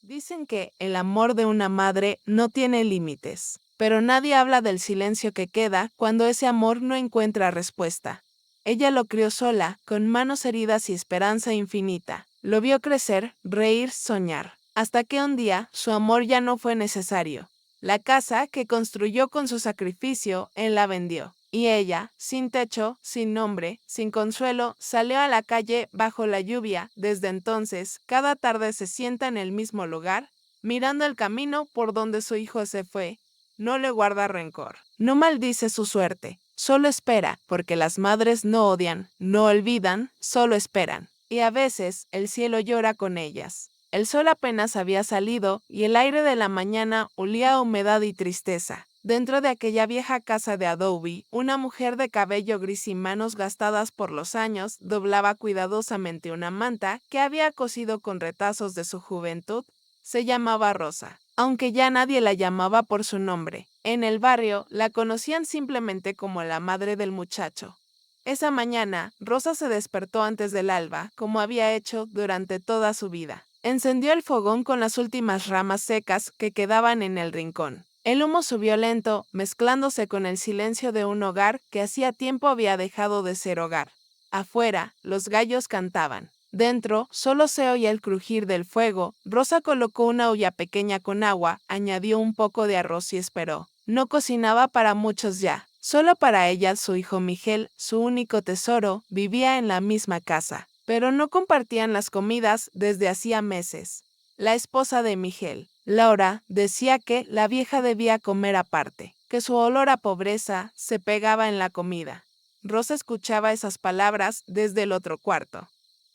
Dicen que el amor de una madre no tiene límites, pero nadie habla del silencio que queda cuando ese amor no encuentra respuesta. Ella lo crió sola, con manos heridas y esperanza infinita. Lo vio crecer, reír, soñar, hasta que un día su amor ya no fue necesario. La casa que construyó con su sacrificio, él la vendió. Y ella, sin techo, sin nombre, sin consuelo, salió a la calle bajo la lluvia. Desde entonces, cada tarde se sienta en el mismo lugar, mirando el camino por donde su hijo se fue. No le guarda rencor, no maldice su suerte, solo espera, porque las madres no odian, no olvidan, solo esperan. Y a veces el cielo llora con ellas. El sol apenas había salido y el aire de la mañana olía a humedad y tristeza. Dentro de aquella vieja casa de adobe, una mujer de cabello gris y manos gastadas por los años doblaba cuidadosamente una manta que había cosido con retazos de su juventud. Se llamaba Rosa, aunque ya nadie la llamaba por su nombre. En el barrio la conocían simplemente como la madre del muchacho. Esa mañana, Rosa se despertó antes del alba, como había hecho durante toda su vida. Encendió el fogón con las últimas ramas secas que quedaban en el rincón. El humo subió lento, mezclándose con el silencio de un hogar que hacía tiempo había dejado de ser hogar. Afuera, los gallos cantaban. Dentro, solo se oía el crujir del fuego. Rosa colocó una olla pequeña con agua, añadió un poco de arroz y esperó. No cocinaba para muchos ya. Solo para ella, su hijo Miguel, su único tesoro, vivía en la misma casa. Pero no compartían las comidas desde hacía meses. La esposa de Miguel, Laura, decía que la vieja debía comer aparte, que su olor a pobreza se pegaba en la comida. Rosa escuchaba esas palabras desde el otro cuarto,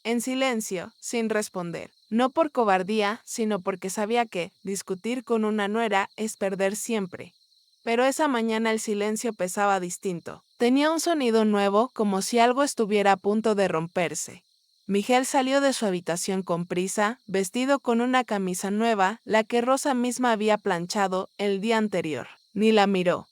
en silencio, sin responder, no por cobardía, sino porque sabía que discutir con una nuera es perder siempre. Pero esa mañana el silencio pesaba distinto. Tenía un sonido nuevo, como si algo estuviera a punto de romperse. Miguel salió de su habitación con prisa, vestido con una camisa nueva, la que Rosa misma había planchado el día anterior. Ni la miró.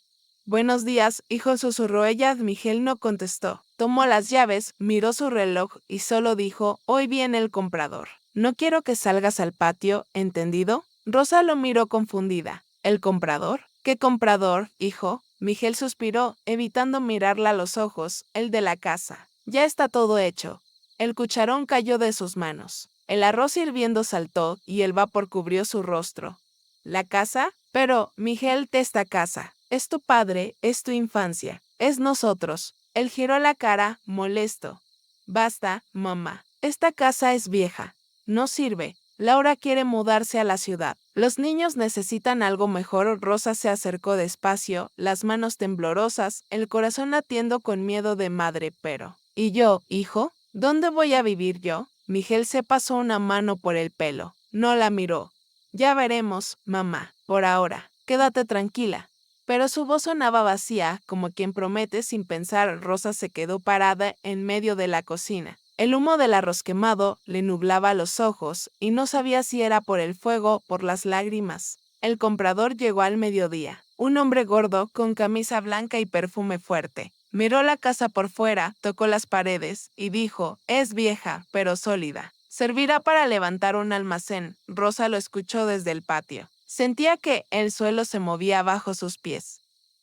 Buenos días, hijo, susurró ella. Miguel no contestó. Tomó las llaves, miró su reloj y solo dijo, hoy viene el comprador. No quiero que salgas al patio, ¿entendido? Rosa lo miró confundida. ¿El comprador? ¿Qué comprador, hijo? Miguel suspiró, evitando mirarla a los ojos, el de la casa. Ya está todo hecho. El cucharón cayó de sus manos. El arroz hirviendo saltó y el vapor cubrió su rostro. ¿La casa? Pero, Miguel, esta casa. Es tu padre, es tu infancia, es nosotros. Él giró la cara, molesto. Basta, mamá. Esta casa es vieja. No sirve. Laura quiere mudarse a la ciudad. Los niños necesitan algo mejor. Rosa se acercó despacio, las manos temblorosas, el corazón latiendo con miedo de madre, pero... ¿Y yo, hijo? ¿Dónde voy a vivir yo? Miguel se pasó una mano por el pelo. No la miró. Ya veremos, mamá. Por ahora, quédate tranquila. Pero su voz sonaba vacía, como quien promete sin pensar. Rosa se quedó parada en medio de la cocina. El humo del arroz quemado le nublaba los ojos y no sabía si era por el fuego o por las lágrimas. El comprador llegó al mediodía. Un hombre gordo con camisa blanca y perfume fuerte. Miró la casa por fuera, tocó las paredes y dijo, es vieja, pero sólida. Servirá para levantar un almacén. Rosa lo escuchó desde el patio. Sentía que el suelo se movía bajo sus pies.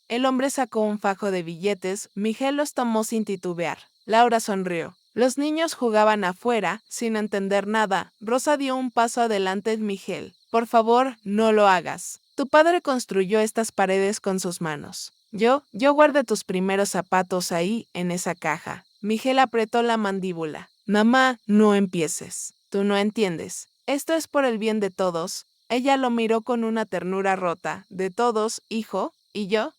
El hombre sacó un fajo de billetes. Miguel los tomó sin titubear. Laura sonrió. Los niños jugaban afuera, sin entender nada. Rosa dio un paso adelante. Miguel, por favor, no lo hagas. Tu padre construyó estas paredes con sus manos. Yo guardé tus primeros zapatos ahí, en esa caja. Miguel apretó la mandíbula. Mamá, no empieces. Tú no entiendes. Esto es por el bien de todos. Ella lo miró con una ternura rota. ¿De todos, hijo? ¿Y yo?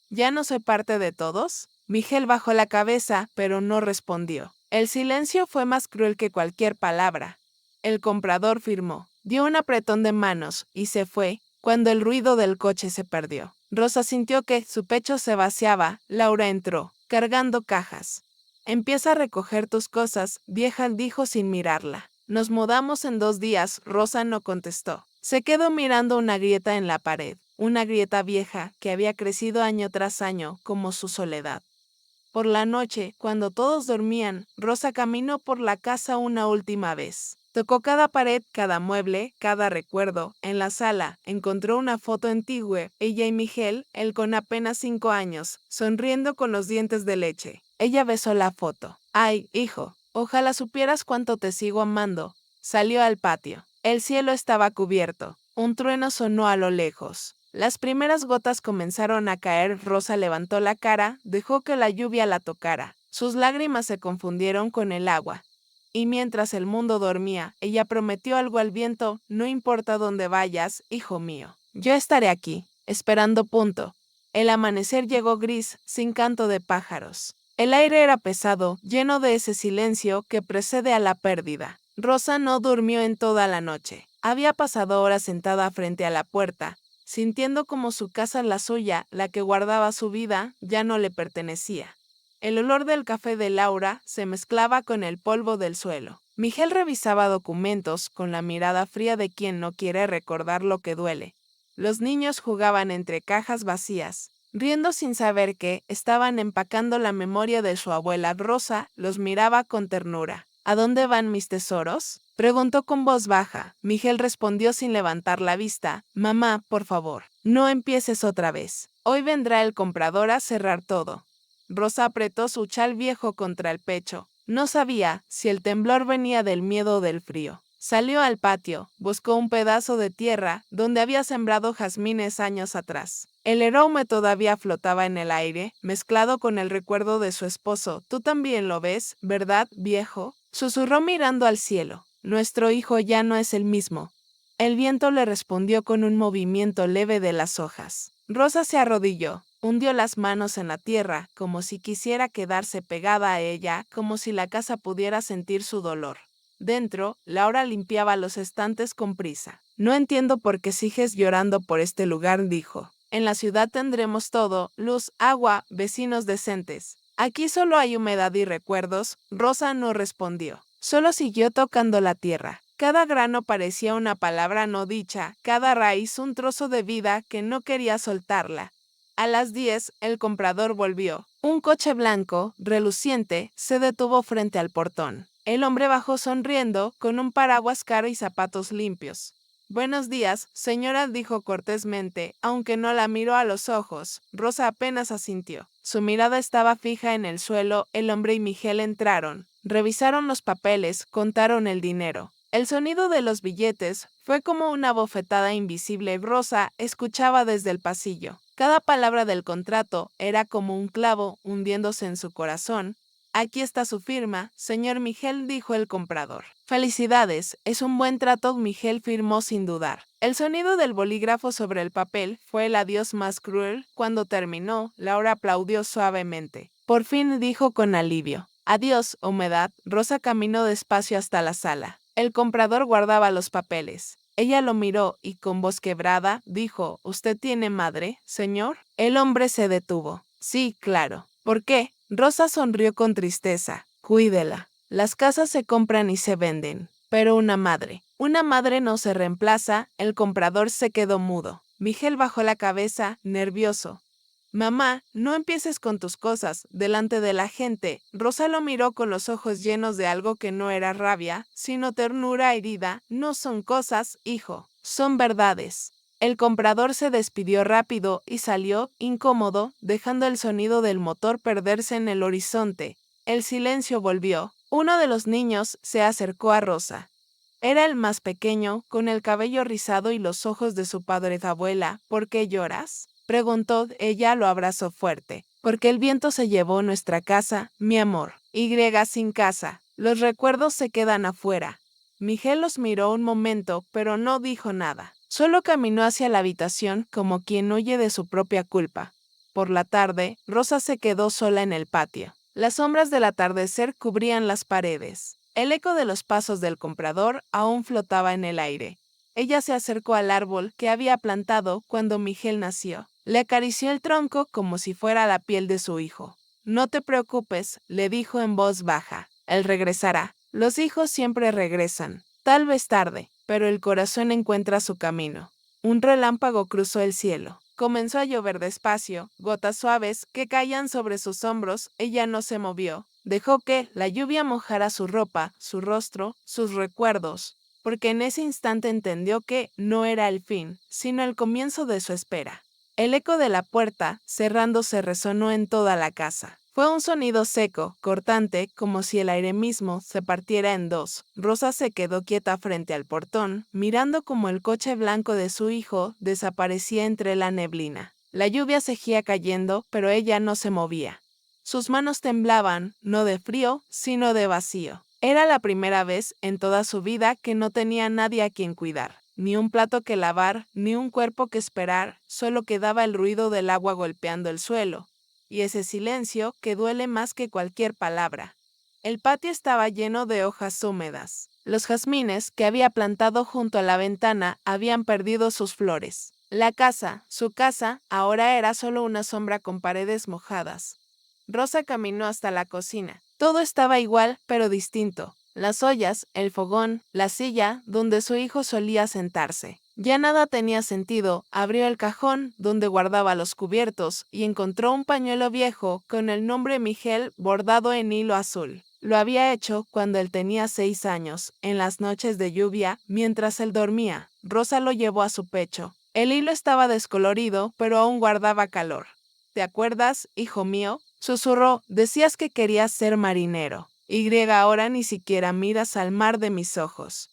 ¿Ya no soy parte de todos? Miguel bajó la cabeza, pero no respondió. El silencio fue más cruel que cualquier palabra. El comprador firmó, dio un apretón de manos y se fue, cuando el ruido del coche se perdió. Rosa sintió que su pecho se vaciaba. Laura entró, cargando cajas. Empieza a recoger tus cosas, vieja, dijo sin mirarla. Nos mudamos en 2 días. Rosa no contestó. Se quedó mirando una grieta en la pared, una grieta vieja que había crecido año tras año como su soledad. Por la noche, cuando todos dormían, Rosa caminó por la casa una última vez. Tocó cada pared, cada mueble, cada recuerdo. En la sala, encontró una foto antigua, ella y Miguel, él con apenas 5 años, sonriendo con los dientes de leche. Ella besó la foto. Ay, hijo, ojalá supieras cuánto te sigo amando. Salió al patio. El cielo estaba cubierto. Un trueno sonó a lo lejos. Las primeras gotas comenzaron a caer. Rosa levantó la cara, dejó que la lluvia la tocara. Sus lágrimas se confundieron con el agua. Y mientras el mundo dormía, ella prometió algo al viento: no importa dónde vayas, hijo mío, yo estaré aquí, esperando. Punto. El amanecer llegó gris, sin canto de pájaros. El aire era pesado, lleno de ese silencio que precede a la pérdida. Rosa no durmió en toda la noche. Había pasado horas sentada frente a la puerta, sintiendo como su casa, la suya, la que guardaba su vida, ya no le pertenecía. El olor del café de Laura se mezclaba con el polvo del suelo. Miguel revisaba documentos con la mirada fría de quien no quiere recordar lo que duele. Los niños jugaban entre cajas vacías, riendo sin saber que estaban empacando la memoria de su abuela. Rosa los miraba con ternura. ¿A dónde van mis tesoros?, preguntó con voz baja. Miguel respondió sin levantar la vista: mamá, por favor, no empieces otra vez. Hoy vendrá el comprador a cerrar todo. Rosa apretó su chal viejo contra el pecho. No sabía si el temblor venía del miedo o del frío. Salió al patio, buscó un pedazo de tierra donde había sembrado jazmines años atrás. El aroma todavía flotaba en el aire, mezclado con el recuerdo de su esposo. Tú también lo ves, ¿verdad, viejo?, susurró mirando al cielo. Nuestro hijo ya no es el mismo. El viento le respondió con un movimiento leve de las hojas. Rosa se arrodilló. Hundió las manos en la tierra, como si quisiera quedarse pegada a ella, como si la casa pudiera sentir su dolor. Dentro, Laura limpiaba los estantes con prisa. No entiendo por qué sigues llorando por este lugar, dijo. En la ciudad tendremos todo: luz, agua, vecinos decentes. Aquí solo hay humedad y recuerdos. Rosa no respondió. Solo siguió tocando la tierra. Cada grano parecía una palabra no dicha, cada raíz un trozo de vida que no quería soltarla. A las 10, el comprador volvió. Un coche blanco, reluciente, se detuvo frente al portón. El hombre bajó sonriendo, con un paraguas caro y zapatos limpios. Buenos días, señora, dijo cortésmente, aunque no la miró a los ojos. Rosa apenas asintió. Su mirada estaba fija en el suelo. El hombre y Miguel entraron. Revisaron los papeles, contaron el dinero. El sonido de los billetes fue como una bofetada invisible. Rosa escuchaba desde el pasillo. Cada palabra del contrato era como un clavo hundiéndose en su corazón. Aquí está su firma, señor Miguel, dijo el comprador. Felicidades, es un buen trato. Miguel firmó sin dudar. El sonido del bolígrafo sobre el papel fue el adiós más cruel. Cuando terminó, Laura aplaudió suavemente. Por fin, dijo con alivio. Adiós, humedad. Rosa caminó despacio hasta la sala. El comprador guardaba los papeles. Ella lo miró y con voz quebrada dijo: ¿Usted tiene madre, señor? El hombre se detuvo. Sí, claro. ¿Por qué? Rosa sonrió con tristeza. Cuídela. Las casas se compran y se venden, pero una madre no se reemplaza. El comprador se quedó mudo. Miguel bajó la cabeza, nervioso. Mamá, no empieces con tus cosas delante de la gente. Rosa lo miró con los ojos llenos de algo que no era rabia, sino ternura herida. No son cosas, hijo, son verdades. El comprador se despidió rápido y salió, incómodo, dejando el sonido del motor perderse en el horizonte. El silencio volvió. Uno de los niños se acercó a Rosa. Era el más pequeño, con el cabello rizado y los ojos de su padre. Abuela, ¿por qué lloras?, preguntó. Ella lo abrazó fuerte. Porque el viento se llevó nuestra casa, mi amor. Y sin casa. Los recuerdos se quedan afuera. Miguel los miró un momento, pero no dijo nada. Solo caminó hacia la habitación como quien huye de su propia culpa. Por la tarde, Rosa se quedó sola en el patio. Las sombras del atardecer cubrían las paredes. El eco de los pasos del comprador aún flotaba en el aire. Ella se acercó al árbol que había plantado cuando Miguel nació. Le acarició el tronco como si fuera la piel de su hijo. No te preocupes, le dijo en voz baja. Él regresará. Los hijos siempre regresan. Tal vez tarde, pero el corazón encuentra su camino. Un relámpago cruzó el cielo. Comenzó a llover despacio, gotas suaves que caían sobre sus hombros. Ella no se movió. Dejó que la lluvia mojara su ropa, su rostro, sus recuerdos, porque en ese instante entendió que no era el fin, sino el comienzo de su espera. El eco de la puerta, cerrándose, resonó en toda la casa. Fue un sonido seco, cortante, como si el aire mismo se partiera en dos. Rosa se quedó quieta frente al portón, mirando cómo el coche blanco de su hijo desaparecía entre la neblina. La lluvia seguía cayendo, pero ella no se movía. Sus manos temblaban, no de frío, sino de vacío. Era la primera vez en toda su vida que no tenía nadie a quien cuidar. Ni un plato que lavar, ni un cuerpo que esperar, solo quedaba el ruido del agua golpeando el suelo, y ese silencio que duele más que cualquier palabra. El patio estaba lleno de hojas húmedas. Los jazmines que había plantado junto a la ventana habían perdido sus flores. La casa, su casa, ahora era solo una sombra con paredes mojadas. Rosa caminó hasta la cocina. Todo estaba igual, pero distinto. Las ollas, el fogón, la silla donde su hijo solía sentarse. Ya nada tenía sentido. Abrió el cajón donde guardaba los cubiertos y encontró un pañuelo viejo con el nombre Miguel bordado en hilo azul. Lo había hecho cuando él tenía 6 años, en las noches de lluvia, mientras él dormía. Rosa lo llevó a su pecho. El hilo estaba descolorido, pero aún guardaba calor. ¿Te acuerdas, hijo mío? Susurró, decías que querías ser marinero. Ahora ni siquiera miras al mar de mis ojos.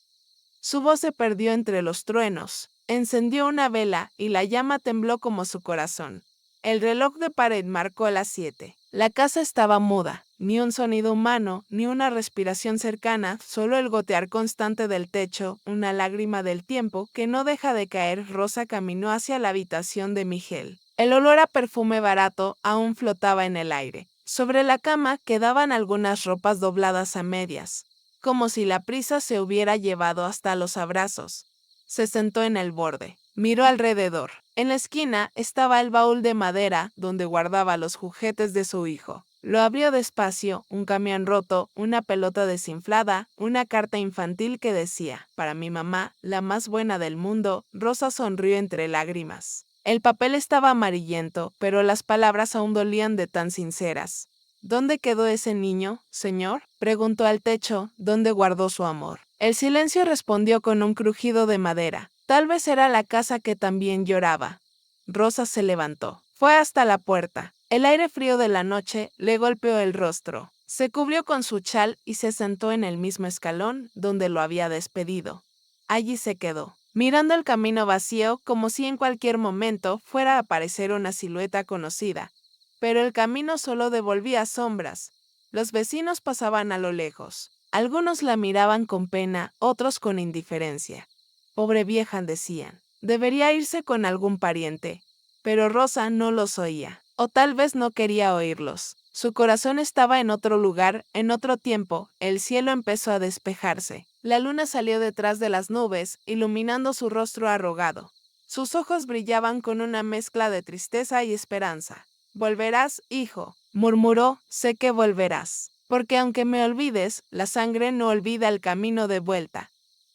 Su voz se perdió entre los truenos. Encendió una vela y la llama tembló como su corazón. El reloj de pared marcó las 7. La casa estaba muda. Ni un sonido humano, ni una respiración cercana, solo el gotear constante del techo, una lágrima del tiempo que no deja de caer. Rosa caminó hacia la habitación de Miguel. El olor a perfume barato aún flotaba en el aire. Sobre la cama quedaban algunas ropas dobladas a medias, como si la prisa se hubiera llevado hasta los abrazos. Se sentó en el borde. Miró alrededor. En la esquina estaba el baúl de madera donde guardaba los juguetes de su hijo. Lo abrió despacio, un camión roto, una pelota desinflada, una carta infantil que decía, para mi mamá, la más buena del mundo. Rosa sonrió entre lágrimas. El papel estaba amarillento, pero las palabras aún dolían de tan sinceras. ¿Dónde quedó ese niño, señor? Preguntó al techo, ¿dónde guardó su amor? El silencio respondió con un crujido de madera. Tal vez era la casa que también lloraba. Rosa se levantó. Fue hasta la puerta. El aire frío de la noche le golpeó el rostro. Se cubrió con su chal y se sentó en el mismo escalón donde lo había despedido. Allí se quedó, mirando el camino vacío como si en cualquier momento fuera a aparecer una silueta conocida. Pero el camino solo devolvía sombras. Los vecinos pasaban a lo lejos. Algunos la miraban con pena, otros con indiferencia. Pobre vieja, decían. Debería irse con algún pariente. Pero Rosa no los oía, o tal vez no quería oírlos. Su corazón estaba en otro lugar, en otro tiempo. El cielo empezó a despejarse. La luna salió detrás de las nubes, iluminando su rostro arrugado. Sus ojos brillaban con una mezcla de tristeza y esperanza. Volverás, hijo, murmuró, sé que volverás, porque aunque me olvides, la sangre no olvida el camino de vuelta.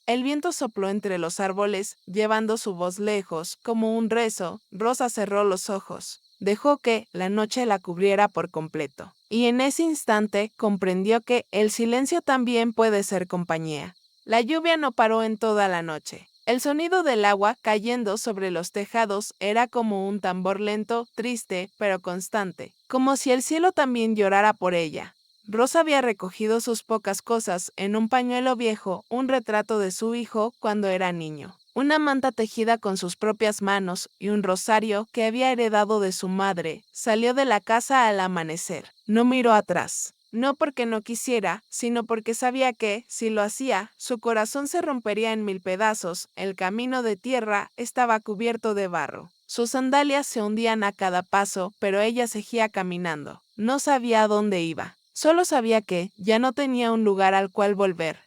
El viento sopló entre los árboles, llevando su voz lejos, como un rezo. Rosa cerró los ojos. Dejó que la noche la cubriera por completo. Y en ese instante comprendió que el silencio también puede ser compañía. La lluvia no paró en toda la noche. El sonido del agua cayendo sobre los tejados era como un tambor lento, triste, pero constante, como si el cielo también llorara por ella. Rosa había recogido sus pocas cosas en un pañuelo viejo, un retrato de su hijo cuando era niño, una manta tejida con sus propias manos y un rosario que había heredado de su madre. Salió de la casa al amanecer. No miró atrás. No porque no quisiera, sino porque sabía que, si lo hacía, su corazón se rompería en 1000 pedazos. El camino de tierra estaba cubierto de barro. Sus sandalias se hundían a cada paso, pero ella seguía caminando. No sabía a dónde iba. Solo sabía que ya no tenía un lugar al cual volver.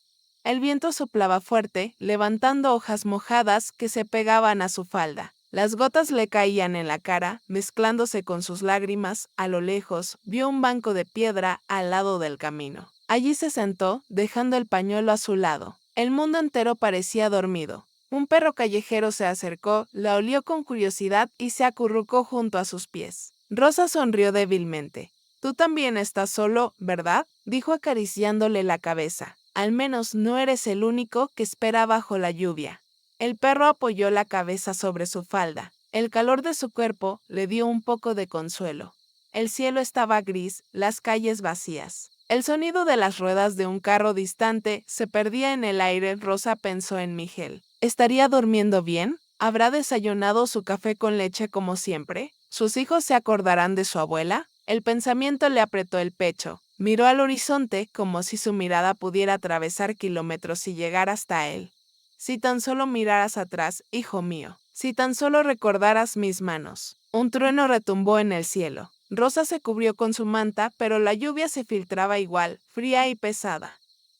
El viento soplaba fuerte, levantando hojas mojadas que se pegaban a su falda. Las gotas le caían en la cara, mezclándose con sus lágrimas. A lo lejos, vio un banco de piedra al lado del camino. Allí se sentó, dejando el pañuelo a su lado. El mundo entero parecía dormido. Un perro callejero se acercó, la olió con curiosidad y se acurrucó junto a sus pies. Rosa sonrió débilmente. Tú también estás solo, ¿verdad? Dijo acariciándole la cabeza. Al menos no eres el único que espera bajo la lluvia. El perro apoyó la cabeza sobre su falda. El calor de su cuerpo le dio un poco de consuelo. El cielo estaba gris, las calles vacías. El sonido de las ruedas de un carro distante se perdía en el aire. Rosa pensó en Miguel. ¿Estaría durmiendo bien? ¿Habrá desayunado su café con leche como siempre? ¿Sus hijos se acordarán de su abuela? El pensamiento le apretó el pecho. Miró al horizonte como si su mirada pudiera atravesar kilómetros y llegar hasta él. Si tan solo miraras atrás, hijo mío. Si tan solo recordaras mis manos. Un trueno retumbó en el cielo. Rosa se cubrió con su manta, pero la lluvia se filtraba igual, fría y pesada.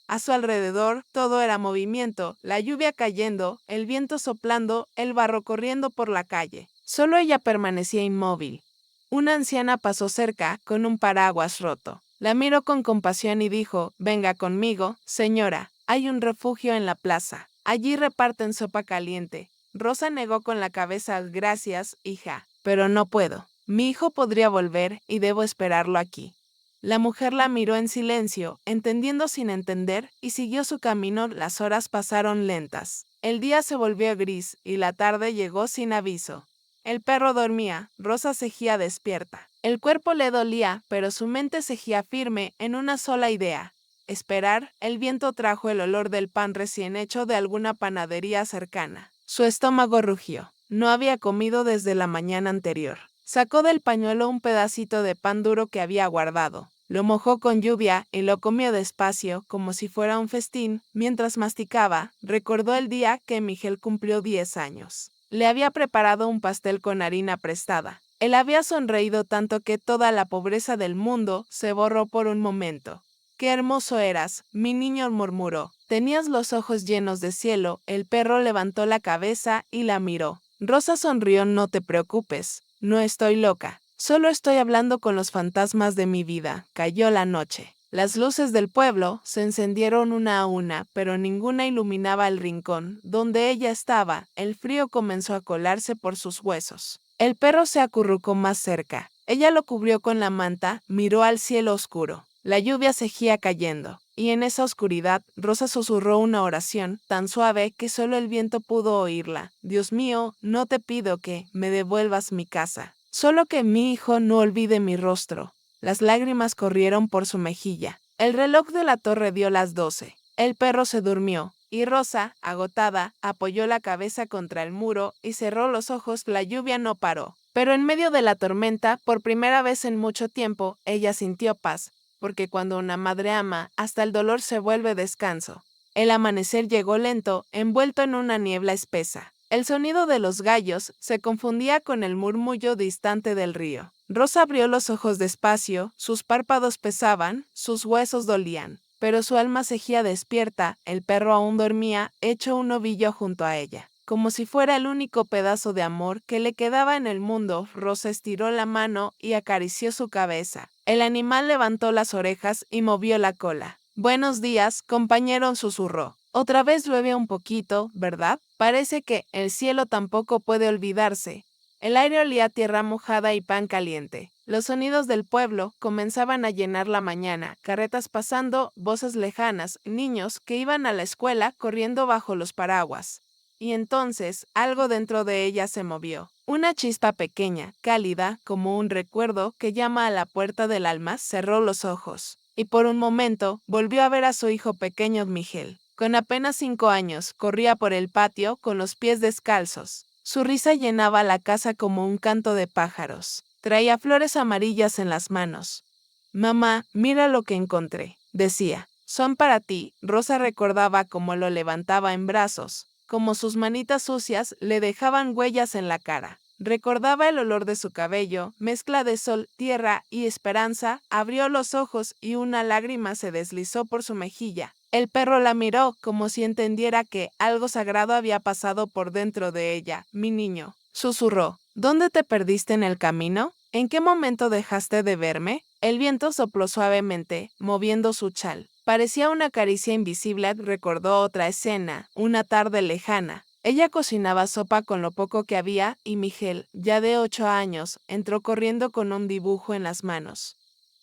A su alrededor todo era movimiento, la lluvia cayendo, el viento soplando, el barro corriendo por la calle. Solo ella permanecía inmóvil. Una anciana pasó cerca con un paraguas roto. La miró con compasión y dijo: «Venga conmigo, señora, hay un refugio en la plaza. Allí reparten sopa caliente». Rosa negó con la cabeza: «Gracias, hija, pero no puedo. Mi hijo podría volver y debo esperarlo aquí». La mujer la miró en silencio, entendiendo sin entender, y siguió su camino. Las horas pasaron lentas. El día se volvió gris y la tarde llegó sin aviso. El perro dormía, Rosa seguía despierta. El cuerpo le dolía, pero su mente seguía firme en una sola idea: esperar. El viento trajo el olor del pan recién hecho de alguna panadería cercana. Su estómago rugió. No había comido desde la mañana anterior. Sacó del pañuelo un pedacito de pan duro que había guardado. Lo mojó con lluvia y lo comió despacio, como si fuera un festín. Mientras masticaba, recordó el día que Miguel cumplió 10 años. Le había preparado un pastel con harina prestada. Él había sonreído tanto que toda la pobreza del mundo se borró por un momento. «Qué hermoso eras», mi niño murmuró. «Tenías los ojos llenos de cielo». El perro levantó la cabeza y la miró. Rosa sonrió. «No te preocupes, no estoy loca. Solo estoy hablando con los fantasmas de mi vida». Cayó la noche. Las luces del pueblo se encendieron una a una, pero ninguna iluminaba el rincón donde ella estaba. El frío comenzó a colarse por sus huesos. El perro se acurrucó más cerca. Ella lo cubrió con la manta, miró al cielo oscuro. La lluvia seguía cayendo, y en esa oscuridad Rosa susurró una oración tan suave que solo el viento pudo oírla. «Dios mío, no te pido que me devuelvas mi casa, solo que mi hijo no olvide mi rostro». Las lágrimas corrieron por su mejilla. El reloj de la torre dio las 12. El perro se durmió, y Rosa, agotada, apoyó la cabeza contra el muro y cerró los ojos. La lluvia no paró. Pero en medio de la tormenta, por primera vez en mucho tiempo, ella sintió paz, porque cuando una madre ama, hasta el dolor se vuelve descanso. El amanecer llegó lento, envuelto en una niebla espesa. El sonido de los gallos se confundía con el murmullo distante del río. Rosa abrió los ojos despacio, sus párpados pesaban, sus huesos dolían, pero su alma seguía despierta. El perro aún dormía, hecho un ovillo junto a ella. Como si fuera el único pedazo de amor que le quedaba en el mundo, Rosa estiró la mano y acarició su cabeza. El animal levantó las orejas y movió la cola. «Buenos días, compañero», susurró. «Otra vez llueve un poquito, ¿verdad? Parece que el cielo tampoco puede olvidarse». El aire olía a tierra mojada y pan caliente. Los sonidos del pueblo comenzaban a llenar la mañana: carretas pasando, voces lejanas, niños que iban a la escuela corriendo bajo los paraguas. Y entonces algo dentro de ella se movió. Una chispa pequeña, cálida, como un recuerdo que llama a la puerta del alma. Cerró los ojos, y por un momento volvió a ver a su hijo pequeño Miguel. Con apenas 5 años, corría por el patio con los pies descalzos. Su risa llenaba la casa como un canto de pájaros. Traía flores amarillas en las manos. «Mamá, mira lo que encontré», decía. «Son para ti». Rosa recordaba cómo lo levantaba en brazos, como sus manitas sucias le dejaban huellas en la cara. Recordaba el olor de su cabello, mezcla de sol, tierra y esperanza. Abrió los ojos y una lágrima se deslizó por su mejilla. El perro la miró como si entendiera que algo sagrado había pasado por dentro de ella. «Mi niño», susurró, «¿dónde te perdiste en el camino? ¿En qué momento dejaste de verme?». El viento sopló suavemente, moviendo su chal. Parecía una caricia invisible. Recordó otra escena, una tarde lejana. Ella cocinaba sopa con lo poco que había y Miguel, ya de 8 años, entró corriendo con un dibujo en las manos.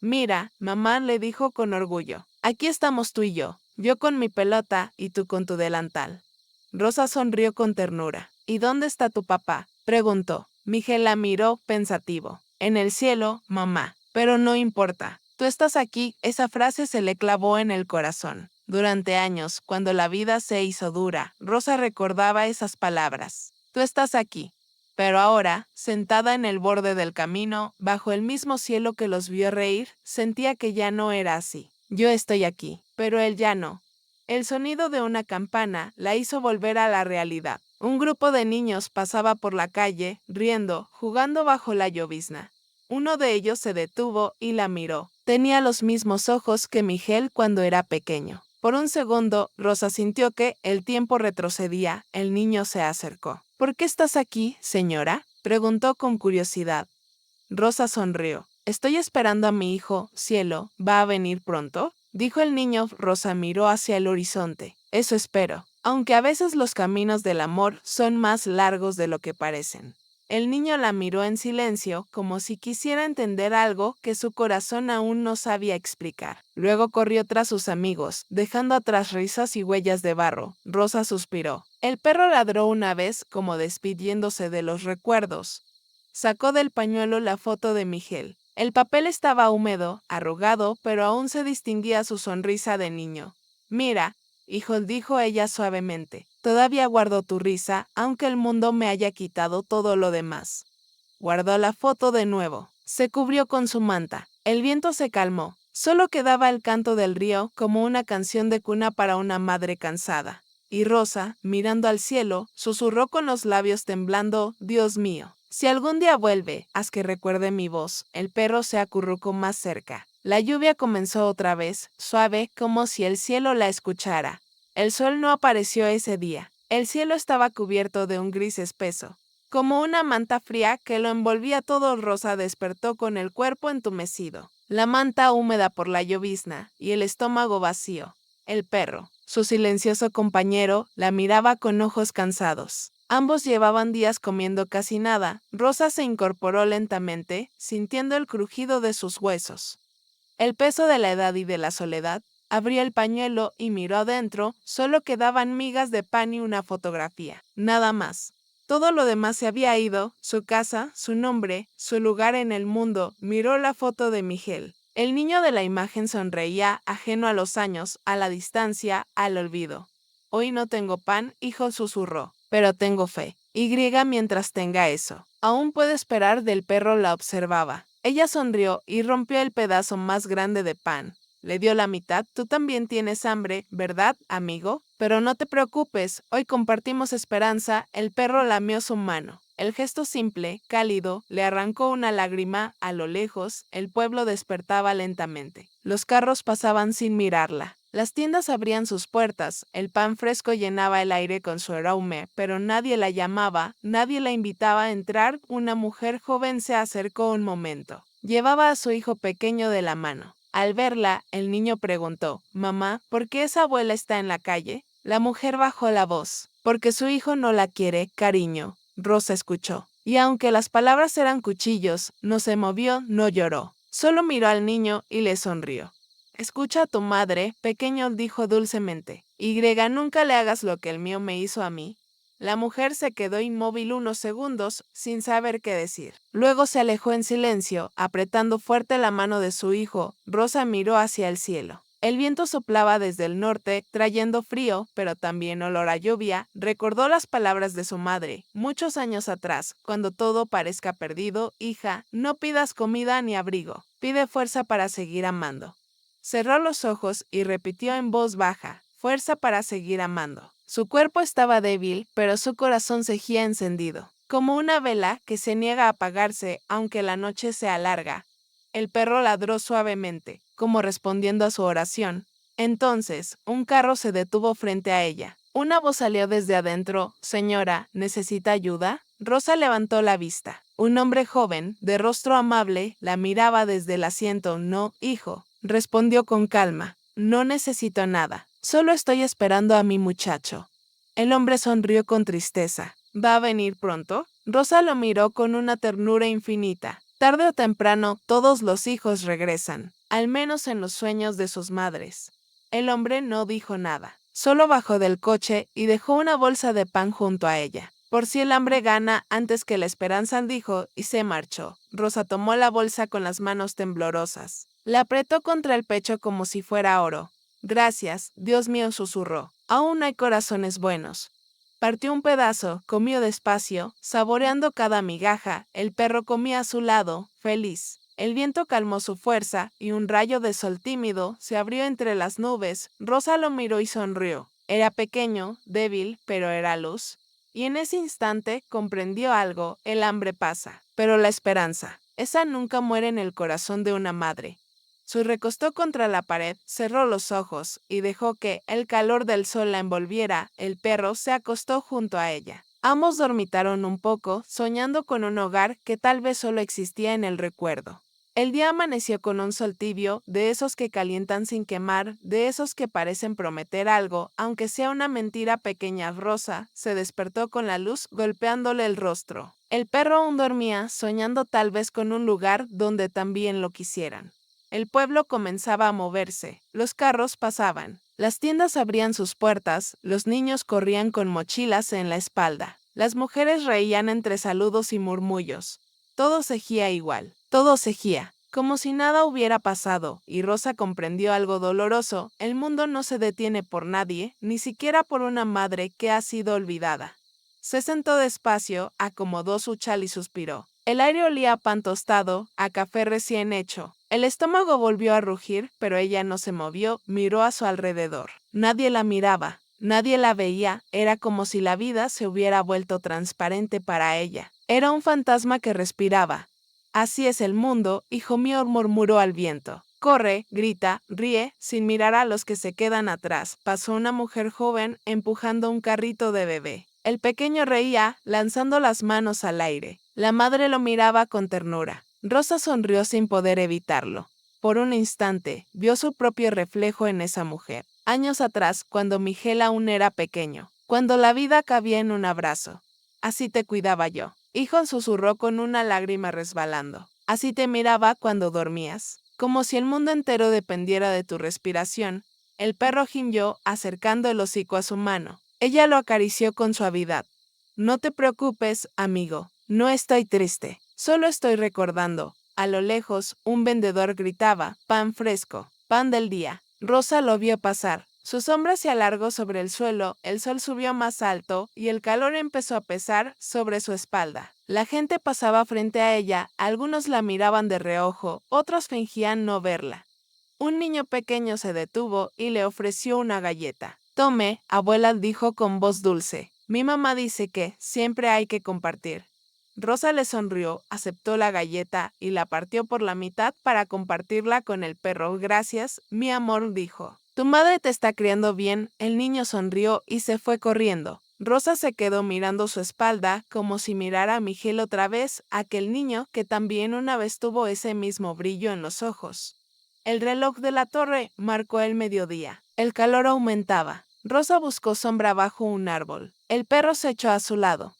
Mira, mamá, le dijo con orgullo. Aquí estamos tú y yo con mi pelota y tú con tu delantal. Rosa sonrió con ternura. ¿Y dónde está tu papá?, preguntó. Miguel la miró pensativo. En el cielo, mamá. Pero no importa. Tú estás aquí. Esa frase se le clavó en el corazón. Durante años, cuando la vida se hizo dura, Rosa recordaba esas palabras. Tú estás aquí. Pero ahora, sentada en el borde del camino, bajo el mismo cielo que los vio reír, sentía que ya no era así. Yo estoy aquí, pero él ya no. El sonido de una campana la hizo volver a la realidad. Un grupo de niños pasaba por la calle, riendo, jugando bajo la llovizna. Uno de ellos se detuvo y la miró. Tenía los mismos ojos que Miguel cuando era pequeño. Por un segundo, Rosa sintió que el tiempo retrocedía. El niño se acercó. ¿Por qué estás aquí, señora?, preguntó con curiosidad. Rosa sonrió. Estoy esperando a mi hijo, cielo. ¿Va a venir pronto?, dijo el niño. Rosa miró hacia el horizonte. Eso espero, aunque a veces los caminos del amor son más largos de lo que parecen. El niño la miró en silencio, como si quisiera entender algo que su corazón aún no sabía explicar. Luego corrió tras sus amigos, dejando atrás risas y huellas de barro. Rosa suspiró. El perro ladró una vez, como despidiéndose de los recuerdos. Sacó del pañuelo la foto de Miguel. El papel estaba húmedo, arrugado, pero aún se distinguía su sonrisa de niño. Mira, hijo, dijo ella suavemente, todavía guardo tu risa, aunque el mundo me haya quitado todo lo demás. Guardó la foto de nuevo. Se cubrió con su manta. El viento se calmó. Solo quedaba el canto del río como una canción de cuna para una madre cansada. Y Rosa, mirando al cielo, susurró con los labios temblando, Dios mío. Si algún día vuelve, haz que recuerde mi voz. El perro se acurrucó más cerca. La lluvia comenzó otra vez, suave, como si el cielo la escuchara. El sol no apareció ese día. El cielo estaba cubierto de un gris espeso. Como una manta fría que lo envolvía todo. Rosa despertó con el cuerpo entumecido, la manta húmeda por la llovizna y el estómago vacío. El perro, su silencioso compañero, la miraba con ojos cansados. Ambos llevaban días comiendo casi nada. Rosa se incorporó lentamente, sintiendo el crujido de sus huesos. El peso de la edad y de la soledad. Abrió el pañuelo y miró adentro. Solo quedaban migas de pan y una fotografía. Nada más. Todo lo demás se había ido, su casa, su nombre, su lugar en el mundo. Miró la foto de Miguel. El niño de la imagen sonreía, ajeno a los años, a la distancia, al olvido. Hoy no tengo pan, hijo, susurró, pero tengo fe. Mientras tenga eso. Aún puede esperar. Del perro la observaba. Ella sonrió y rompió el pedazo más grande de pan. Le dio la mitad. Tú también tienes hambre, ¿verdad, amigo? Pero no te preocupes, hoy compartimos esperanza. El perro lamió su mano. El gesto simple, cálido, le arrancó una lágrima. A lo lejos, el pueblo despertaba lentamente. Los carros pasaban sin mirarla. Las tiendas abrían sus puertas, el pan fresco llenaba el aire con su aroma, pero nadie la llamaba, nadie la invitaba a entrar. Una mujer joven se acercó un momento. Llevaba a su hijo pequeño de la mano. Al verla, el niño preguntó, «Mamá, ¿por qué esa abuela está en la calle?». La mujer bajó la voz, «Porque su hijo no la quiere, cariño». Rosa escuchó, y aunque las palabras eran cuchillos, no se movió, no lloró. Solo miró al niño y le sonrió. «Escucha a tu madre, pequeño», dijo dulcemente. Nunca le hagas lo que el mío me hizo a mí. La mujer se quedó inmóvil unos segundos, sin saber qué decir. Luego se alejó en silencio, apretando fuerte la mano de su hijo. Rosa miró hacia el cielo. El viento soplaba desde el norte, trayendo frío, pero también olor a lluvia. Recordó las palabras de su madre, muchos años atrás, cuando todo parezca perdido, hija, no pidas comida ni abrigo, pide fuerza para seguir amando. Cerró los ojos y repitió en voz baja, fuerza para seguir amando. Su cuerpo estaba débil, pero su corazón seguía encendido, como una vela que se niega a apagarse aunque la noche sea larga. El perro ladró suavemente, como respondiendo a su oración. Entonces, un carro se detuvo frente a ella. Una voz salió desde adentro, «Señora, ¿necesita ayuda?». Rosa levantó la vista. Un hombre joven, de rostro amable, la miraba desde el asiento. «No, hijo», respondió con calma, «no necesito nada. Solo estoy esperando a mi muchacho». El hombre sonrió con tristeza. «¿Va a venir pronto?». Rosa lo miró con una ternura infinita. Tarde o temprano, todos los hijos regresan, al menos en los sueños de sus madres. El hombre no dijo nada, solo bajó del coche y dejó una bolsa de pan junto a ella. Por si el hambre gana antes que la esperanza, dijo, y se marchó. Rosa tomó la bolsa con las manos temblorosas. La apretó contra el pecho como si fuera oro. Gracias, Dios mío, susurró. Aún hay corazones buenos. Partió un pedazo, comió despacio, saboreando cada migaja. El perro comía a su lado, feliz. El viento calmó su fuerza, y un rayo de sol tímido se abrió entre las nubes. Rosa lo miró y sonrió. Era pequeño, débil, pero era luz. Y en ese instante comprendió algo: el hambre pasa, pero la esperanza, esa nunca muere en el corazón de una madre. Se recostó contra la pared, cerró los ojos y dejó que el calor del sol la envolviera. El perro se acostó junto a ella. Ambos dormitaron un poco, soñando con un hogar que tal vez solo existía en el recuerdo. El día amaneció con un sol tibio, de esos que calientan sin quemar, de esos que parecen prometer algo, aunque sea una mentira pequeña. Rosa se despertó con la luz golpeándole el rostro. El perro aún dormía, soñando tal vez con un lugar donde también lo quisieran. El pueblo comenzaba a moverse, los carros pasaban, las tiendas abrían sus puertas, los niños corrían con mochilas en la espalda, las mujeres reían entre saludos y murmullos. Todo seguía igual, todo seguía, como si nada hubiera pasado, y Rosa comprendió algo doloroso: el mundo no se detiene por nadie, ni siquiera por una madre que ha sido olvidada. Se sentó despacio, acomodó su chal y suspiró. El aire olía a pan tostado, a café recién hecho. El estómago volvió a rugir, pero ella no se movió, miró a su alrededor. Nadie la miraba, nadie la veía, era como si la vida se hubiera vuelto transparente para ella. Era un fantasma que respiraba. Así es el mundo, hijo mío, murmuró al viento. Corre, grita, ríe, sin mirar a los que se quedan atrás. Pasó una mujer joven empujando un carrito de bebé. El pequeño reía, lanzando las manos al aire. La madre lo miraba con ternura. Rosa sonrió sin poder evitarlo. Por un instante, vio su propio reflejo en esa mujer. Años atrás, cuando Miguel aún era pequeño, cuando la vida cabía en un abrazo. Así te cuidaba yo. Hijo, susurró con una lágrima resbalando. Así te miraba cuando dormías, como si el mundo entero dependiera de tu respiración. El perro gimió, acercando el hocico a su mano. Ella lo acarició con suavidad. No te preocupes, amigo, no estoy triste, solo estoy recordando. A lo lejos, un vendedor gritaba, pan fresco, pan del día. Rosa lo vio pasar. Su sombra se alargó sobre el suelo, el sol subió más alto y el calor empezó a pesar sobre su espalda. La gente pasaba frente a ella, algunos la miraban de reojo, otros fingían no verla. Un niño pequeño se detuvo y le ofreció una galleta. Tome, abuela, dijo con voz dulce. Mi mamá dice que siempre hay que compartir. Rosa le sonrió, aceptó la galleta y la partió por la mitad para compartirla con el perro. Gracias, mi amor, dijo. Tu madre te está criando bien. El niño sonrió y se fue corriendo. Rosa se quedó mirando su espalda, como si mirara a Miguel otra vez, aquel niño que también una vez tuvo ese mismo brillo en los ojos. El reloj de la torre marcó el mediodía. El calor aumentaba. Rosa buscó sombra bajo un árbol. El perro se echó a su lado.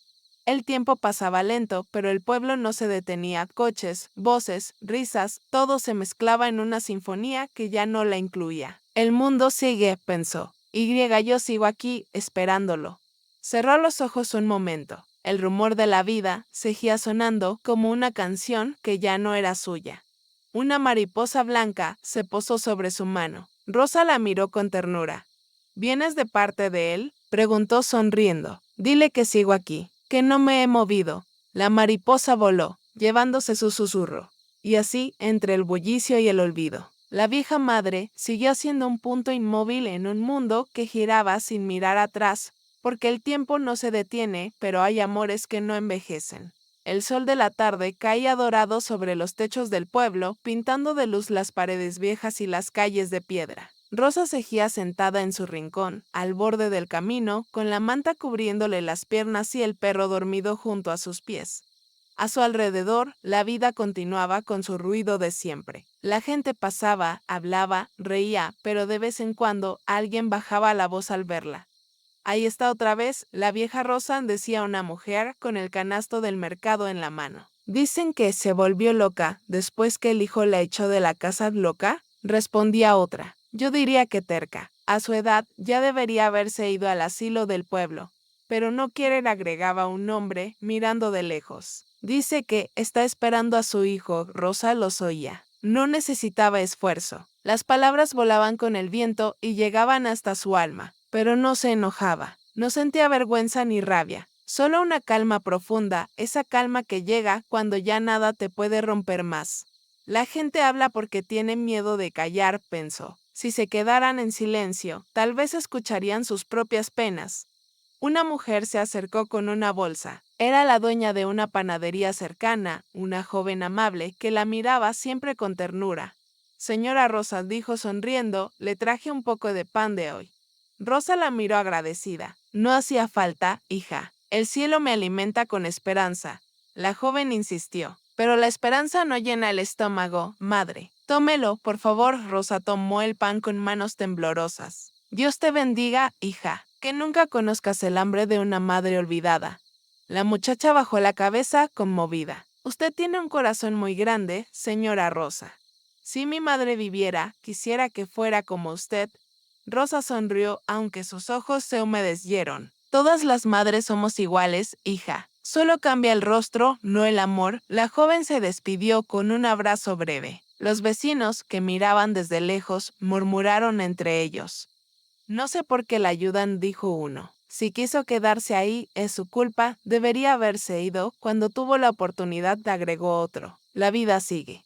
El tiempo pasaba lento, pero el pueblo no se detenía. Coches, voces, risas, todo se mezclaba en una sinfonía que ya no la incluía. El mundo sigue, pensó. Yo sigo aquí, esperándolo. Cerró los ojos un momento. El rumor de la vida seguía sonando como una canción que ya no era suya. Una mariposa blanca se posó sobre su mano. Rosa la miró con ternura. ¿Vienes de parte de él?, preguntó sonriendo. Dile que sigo aquí, que no me he movido. La mariposa voló, llevándose su susurro. Y así, entre el bullicio y el olvido, la vieja madre siguió siendo un punto inmóvil en un mundo que giraba sin mirar atrás, porque el tiempo no se detiene, pero hay amores que no envejecen. El sol de la tarde caía dorado sobre los techos del pueblo, pintando de luz las paredes viejas y las calles de piedra. Rosa seguía sentada en su rincón, al borde del camino, con la manta cubriéndole las piernas y el perro dormido junto a sus pies. A su alrededor, la vida continuaba con su ruido de siempre. La gente pasaba, hablaba, reía, pero de vez en cuando alguien bajaba la voz al verla. Ahí está otra vez la vieja Rosa, decía una mujer con el canasto del mercado en la mano. Dicen que se volvió loca después que el hijo la echó de la casa. ¿Loca?, respondía otra. Yo diría que terca. A su edad ya debería haberse ido al asilo del pueblo. Pero no quiere, agregaba un hombre, mirando de lejos. Dice que está esperando a su hijo. Rosa los oía. No necesitaba esfuerzo. Las palabras volaban con el viento y llegaban hasta su alma, pero no se enojaba. No sentía vergüenza ni rabia. Solo una calma profunda, esa calma que llega cuando ya nada te puede romper más. La gente habla porque tiene miedo de callar, pensó. Si se quedaran en silencio, tal vez escucharían sus propias penas. Una mujer se acercó con una bolsa. Era la dueña de una panadería cercana, una joven amable que la miraba siempre con ternura. Señora Rosa, dijo sonriendo, le traje un poco de pan de hoy. Rosa la miró agradecida. No hacía falta, hija. El cielo me alimenta con esperanza. La joven insistió. Pero la esperanza no llena el estómago, madre. Tómelo, por favor. Rosa tomó el pan con manos temblorosas. Dios te bendiga, hija. Que nunca conozcas el hambre de una madre olvidada. La muchacha bajó la cabeza, conmovida. Usted tiene un corazón muy grande, señora Rosa. Si mi madre viviera, quisiera que fuera como usted. Rosa sonrió, aunque sus ojos se humedecieron. Todas las madres somos iguales, hija. Solo cambia el rostro, no el amor. La joven se despidió con un abrazo breve. Los vecinos, que miraban desde lejos, murmuraron entre ellos. No sé por qué la ayudan, dijo uno. Si quiso quedarse ahí, es su culpa, debería haberse ido cuando tuvo la oportunidad, agregó otro. La vida sigue.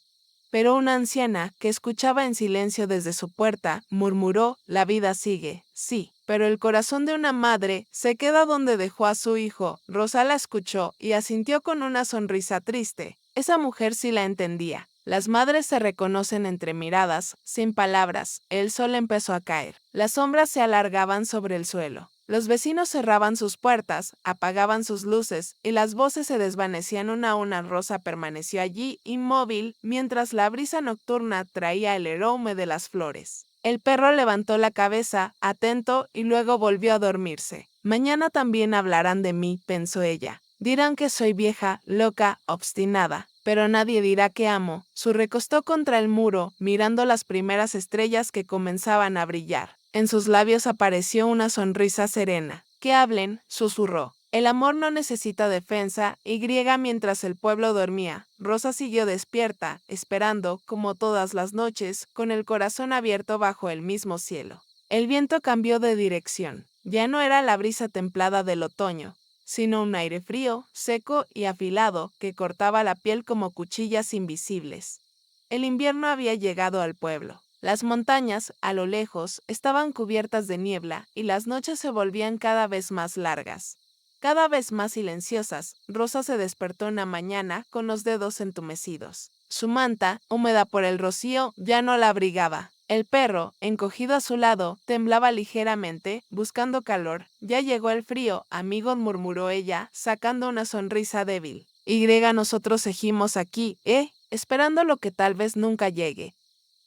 Pero una anciana, que escuchaba en silencio desde su puerta, murmuró, la vida sigue, sí, pero el corazón de una madre se queda donde dejó a su hijo. Rosa la escuchó y asintió con una sonrisa triste. Esa mujer sí la entendía. Las madres se reconocen entre miradas, sin palabras. El sol empezó a caer. Las sombras se alargaban sobre el suelo. Los vecinos cerraban sus puertas, apagaban sus luces, y las voces se desvanecían una a una. Rosa permaneció allí, inmóvil, mientras la brisa nocturna traía el aroma de las flores. El perro levantó la cabeza, atento, y luego volvió a dormirse. Mañana también hablarán de mí, pensó ella. Dirán que soy vieja, loca, obstinada, pero nadie dirá que amo. Se recostó contra el muro, mirando las primeras estrellas que comenzaban a brillar. En sus labios apareció una sonrisa serena. Que hablen, susurró. El amor no necesita defensa, y griega mientras el pueblo dormía. Rosa siguió despierta, esperando, como todas las noches, con el corazón abierto bajo el mismo cielo. El viento cambió de dirección. Ya no era la brisa templada del otoño, sino un aire frío, seco y afilado que cortaba la piel como cuchillas invisibles. El invierno había llegado al pueblo. Las montañas, a lo lejos, estaban cubiertas de niebla y las noches se volvían cada vez más largas. Cada vez más silenciosas, Rosa se despertó una mañana con los dedos entumecidos. Su manta, húmeda por el rocío, ya no la abrigaba. El perro, encogido a su lado, temblaba ligeramente, buscando calor. Ya llegó el frío, amigo, murmuró ella, sacando una sonrisa débil. Nosotros seguimos aquí, esperando lo que tal vez nunca llegue.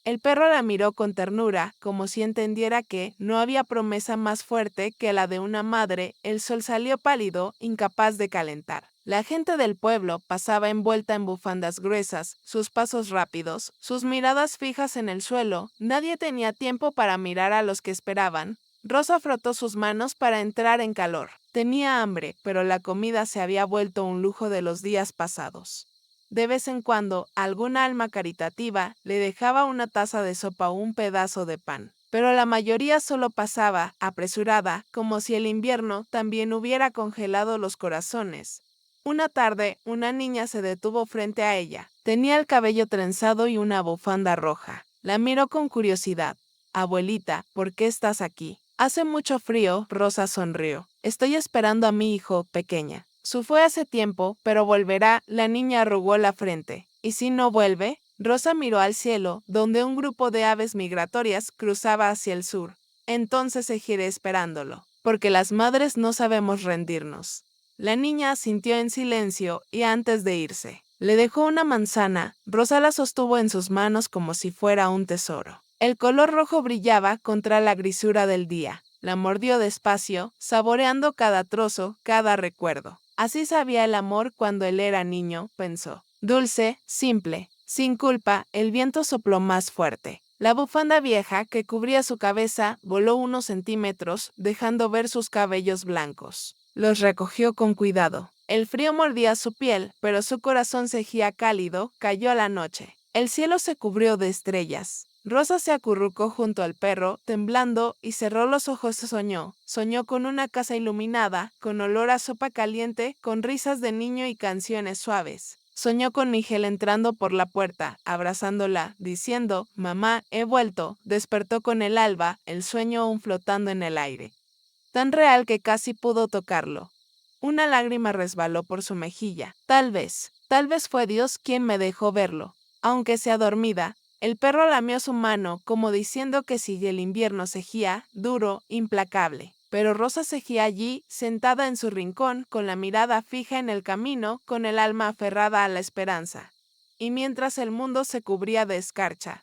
El perro la miró con ternura, como si entendiera que no había promesa más fuerte que la de una madre. El sol salió pálido, incapaz de calentar. La gente del pueblo pasaba envuelta en bufandas gruesas, sus pasos rápidos, sus miradas fijas en el suelo. Nadie tenía tiempo para mirar a los que esperaban. Rosa frotó sus manos para entrar en calor. Tenía hambre, pero la comida se había vuelto un lujo de los días pasados. De vez en cuando, alguna alma caritativa le dejaba una taza de sopa o un pedazo de pan, pero la mayoría solo pasaba, apresurada, como si el invierno también hubiera congelado los corazones. Una tarde, una niña se detuvo frente a ella. Tenía el cabello trenzado y una bufanda roja. La miró con curiosidad. Abuelita, ¿por qué estás aquí? Hace mucho frío, Rosa sonrió. Estoy esperando a mi hijo, pequeña. Su fue hace tiempo, pero volverá. La niña arrugó la frente. ¿Y si no vuelve? Rosa miró al cielo, donde un grupo de aves migratorias cruzaba hacia el sur. Entonces seguiré esperándolo, porque las madres no sabemos rendirnos. La niña asintió en silencio y antes de irse, le dejó una manzana. Rosa la sostuvo en sus manos como si fuera un tesoro. El color rojo brillaba contra la grisura del día. La mordió despacio, saboreando cada trozo, cada recuerdo. Así sabía el amor cuando él era niño, pensó. Dulce, simple, sin culpa, el viento sopló más fuerte. La bufanda vieja que cubría su cabeza voló unos centímetros, dejando ver sus cabellos blancos. Los recogió con cuidado. El frío mordía su piel, pero su corazón seguía cálido, cayó la noche. El cielo se cubrió de estrellas. Rosa se acurrucó junto al perro, temblando, y cerró los ojos. Soñó con una casa iluminada, con olor a sopa caliente, con risas de niño y canciones suaves. Soñó con Miguel entrando por la puerta, abrazándola, diciendo, «Mamá, he vuelto». Despertó con el alba, el sueño aún flotando en el aire. Tan real que casi pudo tocarlo. Una lágrima resbaló por su mejilla. Tal vez fue Dios quien me dejó verlo. Aunque sea dormida, el perro lamió su mano como diciendo que si el invierno seguía, duro, implacable. Pero Rosa seguía allí, sentada en su rincón, con la mirada fija en el camino, con el alma aferrada a la esperanza. Y mientras el mundo se cubría de escarcha,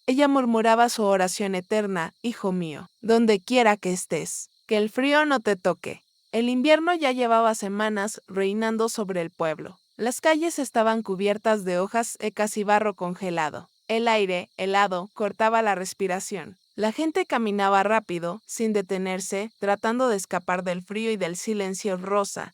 ella murmuraba su oración eterna, «Hijo mío, donde quiera que estés, que el frío no te toque». El invierno ya llevaba semanas reinando sobre el pueblo. Las calles estaban cubiertas de hojas secas y barro congelado. El aire, helado, cortaba la respiración. La gente caminaba rápido, sin detenerse, tratando de escapar del frío y del silencio. Rosa,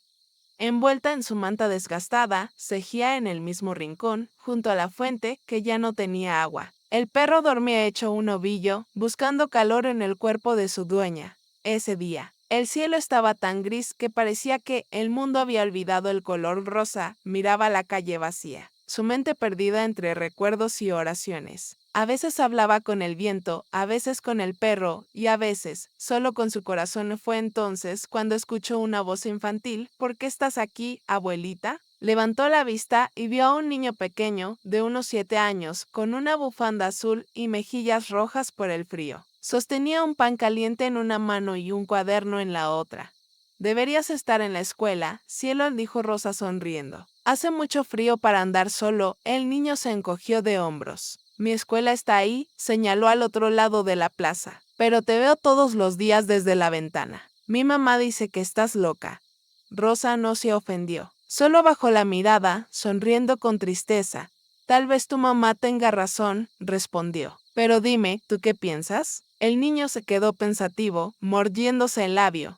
envuelta en su manta desgastada, cejía en el mismo rincón, junto a la fuente que ya no tenía agua. El perro dormía hecho un ovillo, buscando calor en el cuerpo de su dueña. Ese día, el cielo estaba tan gris que parecía que el mundo había olvidado el color rosa. Miraba la calle vacía, su mente perdida entre recuerdos y oraciones. A veces hablaba con el viento, a veces con el perro, y a veces, solo con su corazón. Fue entonces cuando escuchó una voz infantil. «¿Por qué estás aquí, abuelita?». Levantó la vista y vio a un niño pequeño, de unos 7 años, con una bufanda azul y mejillas rojas por el frío. Sostenía un pan caliente en una mano y un cuaderno en la otra. «Deberías estar en la escuela», cielo, dijo Rosa sonriendo. «Hace mucho frío para andar solo». El niño se encogió de hombros. «Mi escuela está ahí», señaló al otro lado de la plaza. «Pero te veo todos los días desde la ventana. Mi mamá dice que estás loca». Rosa no se ofendió. Solo bajó la mirada, sonriendo con tristeza. «Tal vez tu mamá tenga razón», respondió. «Pero dime, ¿tú qué piensas?». El niño se quedó pensativo, mordiéndose el labio.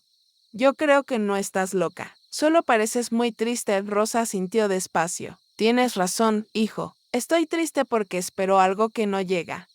«Yo creo que no estás loca. Solo pareces muy triste». Rosa asintió despacio. «Tienes razón, hijo. Estoy triste porque espero algo que no llega».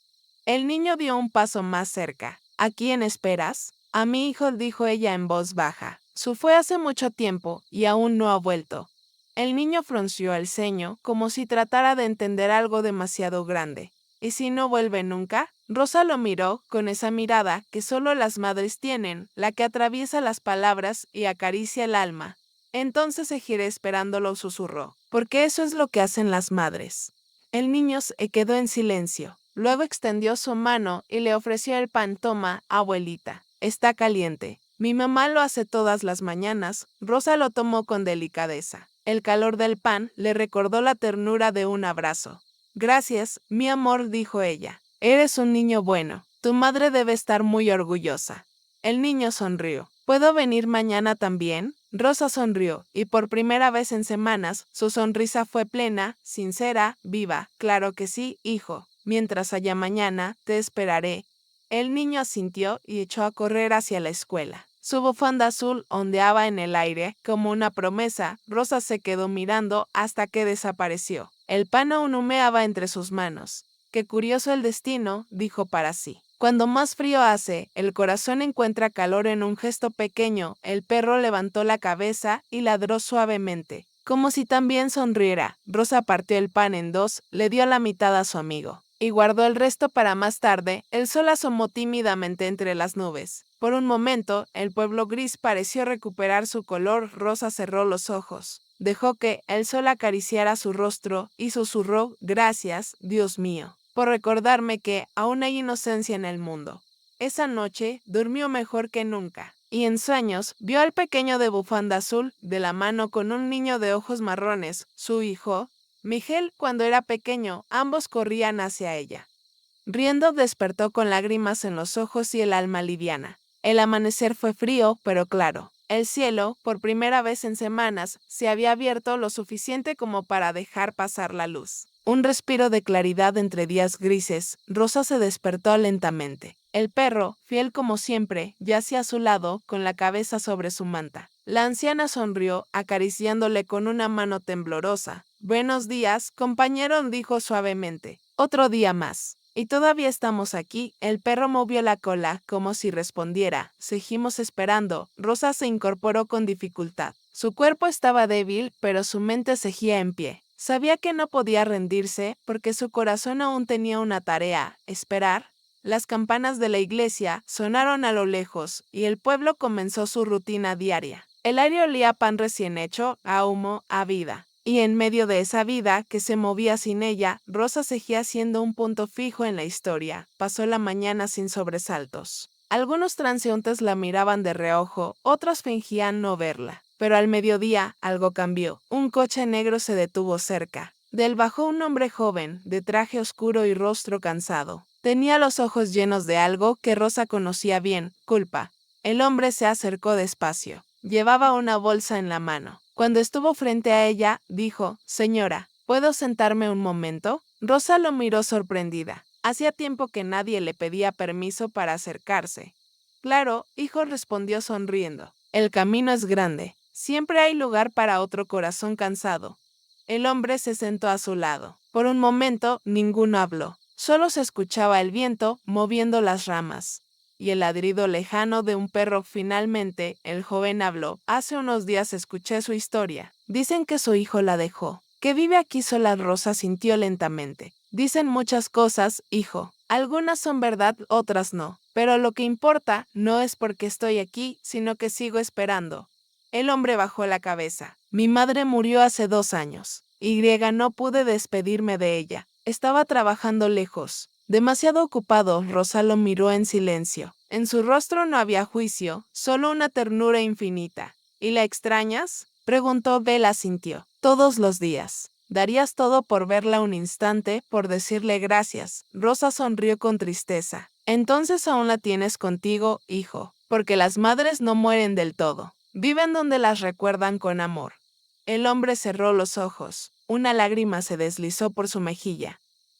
El niño dio un paso más cerca. «¿A quién esperas?». «A mi hijo», dijo ella en voz baja. «Su fue hace mucho tiempo y aún no ha vuelto». El niño frunció el ceño, como si tratara de entender algo demasiado grande. «¿Y si no vuelve nunca?». Rosa lo miró con esa mirada que solo las madres tienen, la que atraviesa las palabras y acaricia el alma. «Entonces seguiré esperándolo», susurró, «porque eso es lo que hacen las madres». El niño se quedó en silencio. Luego extendió su mano y le ofreció el pan. «Toma, abuelita. Está caliente. Mi mamá lo hace todas las mañanas». Rosa lo tomó con delicadeza. El calor del pan le recordó la ternura de un abrazo. «Gracias, mi amor», dijo ella. «Eres un niño bueno. Tu madre debe estar muy orgullosa». El niño sonrió. «¿Puedo venir mañana también?». Rosa sonrió, y por primera vez en semanas, su sonrisa fue plena, sincera, viva. «Claro que sí, hijo. Mientras haya mañana, te esperaré». El niño asintió y echó a correr hacia la escuela. Su bufanda azul ondeaba en el aire como una promesa. Rosa se quedó mirando hasta que desapareció. El pan aún humeaba entre sus manos. «Qué curioso el destino», dijo para sí. «Cuando más frío hace, el corazón encuentra calor en un gesto pequeño». El perro levantó la cabeza y ladró suavemente, como si también sonriera. Rosa partió el pan en dos, le dio la mitad a su amigo y guardó el resto para más tarde. El sol asomó tímidamente entre las nubes. Por un momento, el pueblo gris pareció recuperar su color. Rosa cerró los ojos. Dejó que el sol acariciara su rostro y susurró: «Gracias, Dios mío, por recordarme que aún hay inocencia en el mundo». Esa noche durmió mejor que nunca, y en sueños vio al pequeño de bufanda azul de la mano con un niño de ojos marrones, su hijo, Miguel. Cuando era pequeño, ambos corrían hacia ella. Riendo, despertó con lágrimas en los ojos y el alma liviana. El amanecer fue frío, pero claro. El cielo, por primera vez en semanas, se había abierto lo suficiente como para dejar pasar la luz. Un respiro de claridad entre días grises. Rosa se despertó lentamente. El perro, fiel como siempre, yacía a su lado, con la cabeza sobre su manta. La anciana sonrió, acariciándole con una mano temblorosa. Buenos días, compañero, dijo suavemente. Otro día más. Y todavía estamos aquí. El perro movió la cola, como si respondiera. Seguimos esperando. Rosa se incorporó con dificultad. Su cuerpo estaba débil, pero su mente seguía en pie. Sabía que no podía rendirse, porque su corazón aún tenía una tarea: esperar. Las campanas de la iglesia sonaron a lo lejos, y el pueblo comenzó su rutina diaria. El aire olía a pan recién hecho, a humo, a vida. Y en medio de esa vida, que se movía sin ella, Rosa seguía siendo un punto fijo en la historia. Pasó la mañana sin sobresaltos. Algunos transeúntes la miraban de reojo, otros fingían no verla. Pero al mediodía algo cambió. Un coche negro se detuvo cerca. De él bajó un hombre joven, de traje oscuro y rostro cansado. Tenía los ojos llenos de algo que Rosa conocía bien: culpa. El hombre se acercó despacio. Llevaba una bolsa en la mano. Cuando estuvo frente a ella, dijo: «Señora, ¿puedo sentarme un momento?». Rosa lo miró sorprendida. Hacía tiempo que nadie le pedía permiso para acercarse. «Claro, hijo», respondió sonriendo. «El camino es grande. Siempre hay lugar para otro corazón cansado». El hombre se sentó a su lado. Por un momento, ninguno habló. Solo se escuchaba el viento moviendo las ramas y el ladrido lejano de un perro. Finalmente, el joven habló: «Hace unos días escuché su historia. Dicen que su hijo la dejó, que vive aquí sola». Rosa sintió lentamente. «Dicen muchas cosas, hijo. Algunas son verdad, otras no. Pero lo que importa no es porque estoy aquí, sino que sigo esperando». El hombre bajó la cabeza. «Mi madre murió hace 2 años. No pude despedirme de ella. Estaba trabajando lejos. Demasiado ocupado». Rosa lo miró en silencio. En su rostro no había juicio, solo una ternura infinita. «¿Y la extrañas?», preguntó. Bella asintió. «Todos los días». «¿Darías todo por verla un instante, por decirle gracias?». Rosa sonrió con tristeza. «Entonces aún la tienes contigo, hijo, porque las madres no mueren del todo. Viven donde las recuerdan con amor». El hombre cerró los ojos. Una lágrima se deslizó por su mejilla.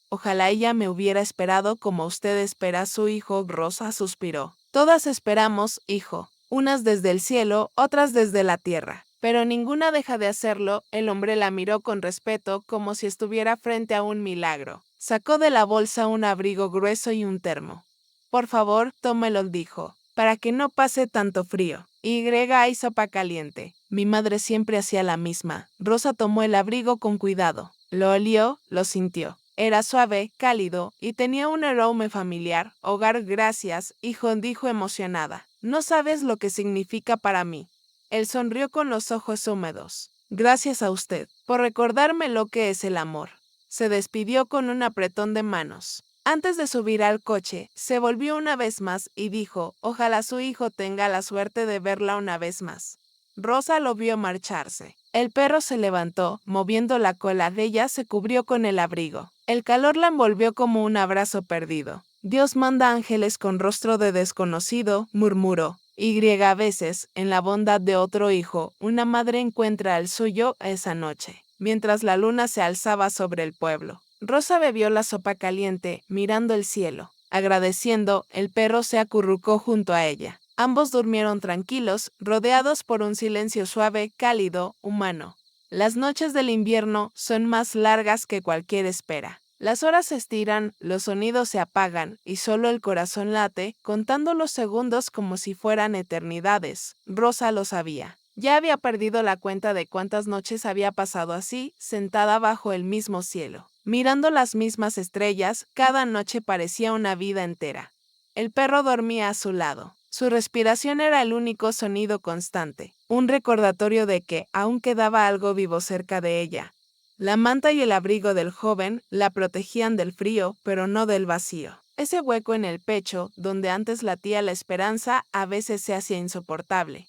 «Ojalá ella me hubiera esperado como usted espera a su hijo». Rosa suspiró. «Todas esperamos, hijo, unas desde el cielo, otras desde la tierra, pero ninguna deja de hacerlo». El hombre la miró con respeto, como si estuviera frente a un milagro. Sacó de la bolsa un abrigo grueso y un termo. «Por favor, tómelo», dijo, «para que no pase tanto frío. Hay sopa caliente». Mi madre siempre hacía la misma. Rosa tomó el abrigo con cuidado. Lo olió, lo sintió. Era suave, cálido, y tenía un aroma familiar. «Hogar, gracias, hijo», dijo emocionada. «No sabes lo que significa para mí». Él sonrió con los ojos húmedos. «Gracias a usted, por recordarme lo que es el amor». Se despidió con un apretón de manos. Antes de subir al coche, se volvió una vez más y dijo: «Ojalá su hijo tenga la suerte de verla una vez más». Rosa lo vio marcharse. El perro se levantó, moviendo la cola de ella, se cubrió con el abrigo. El calor la envolvió como un abrazo perdido. «Dios manda ángeles con rostro de desconocido», murmuró. A veces, en la bondad de otro hijo, una madre encuentra al suyo esa noche, mientras la luna se alzaba sobre el pueblo. Rosa bebió la sopa caliente, mirando el cielo. Agradeciendo, el perro se acurrucó junto a ella. Ambos durmieron tranquilos, rodeados por un silencio suave, cálido, humano. Las noches del invierno son más largas que cualquier espera. Las horas se estiran, los sonidos se apagan, y solo el corazón late, contando los segundos como si fueran eternidades. Rosa lo sabía. Ya había perdido la cuenta de cuántas noches había pasado así, sentada bajo el mismo cielo, mirando las mismas estrellas. Cada noche parecía una vida entera. El perro dormía a su lado. Su respiración era el único sonido constante, un recordatorio de que aún quedaba algo vivo cerca de ella. La manta y el abrigo del joven la protegían del frío, pero no del vacío. Ese hueco en el pecho, donde antes latía la esperanza, a veces se hacía insoportable.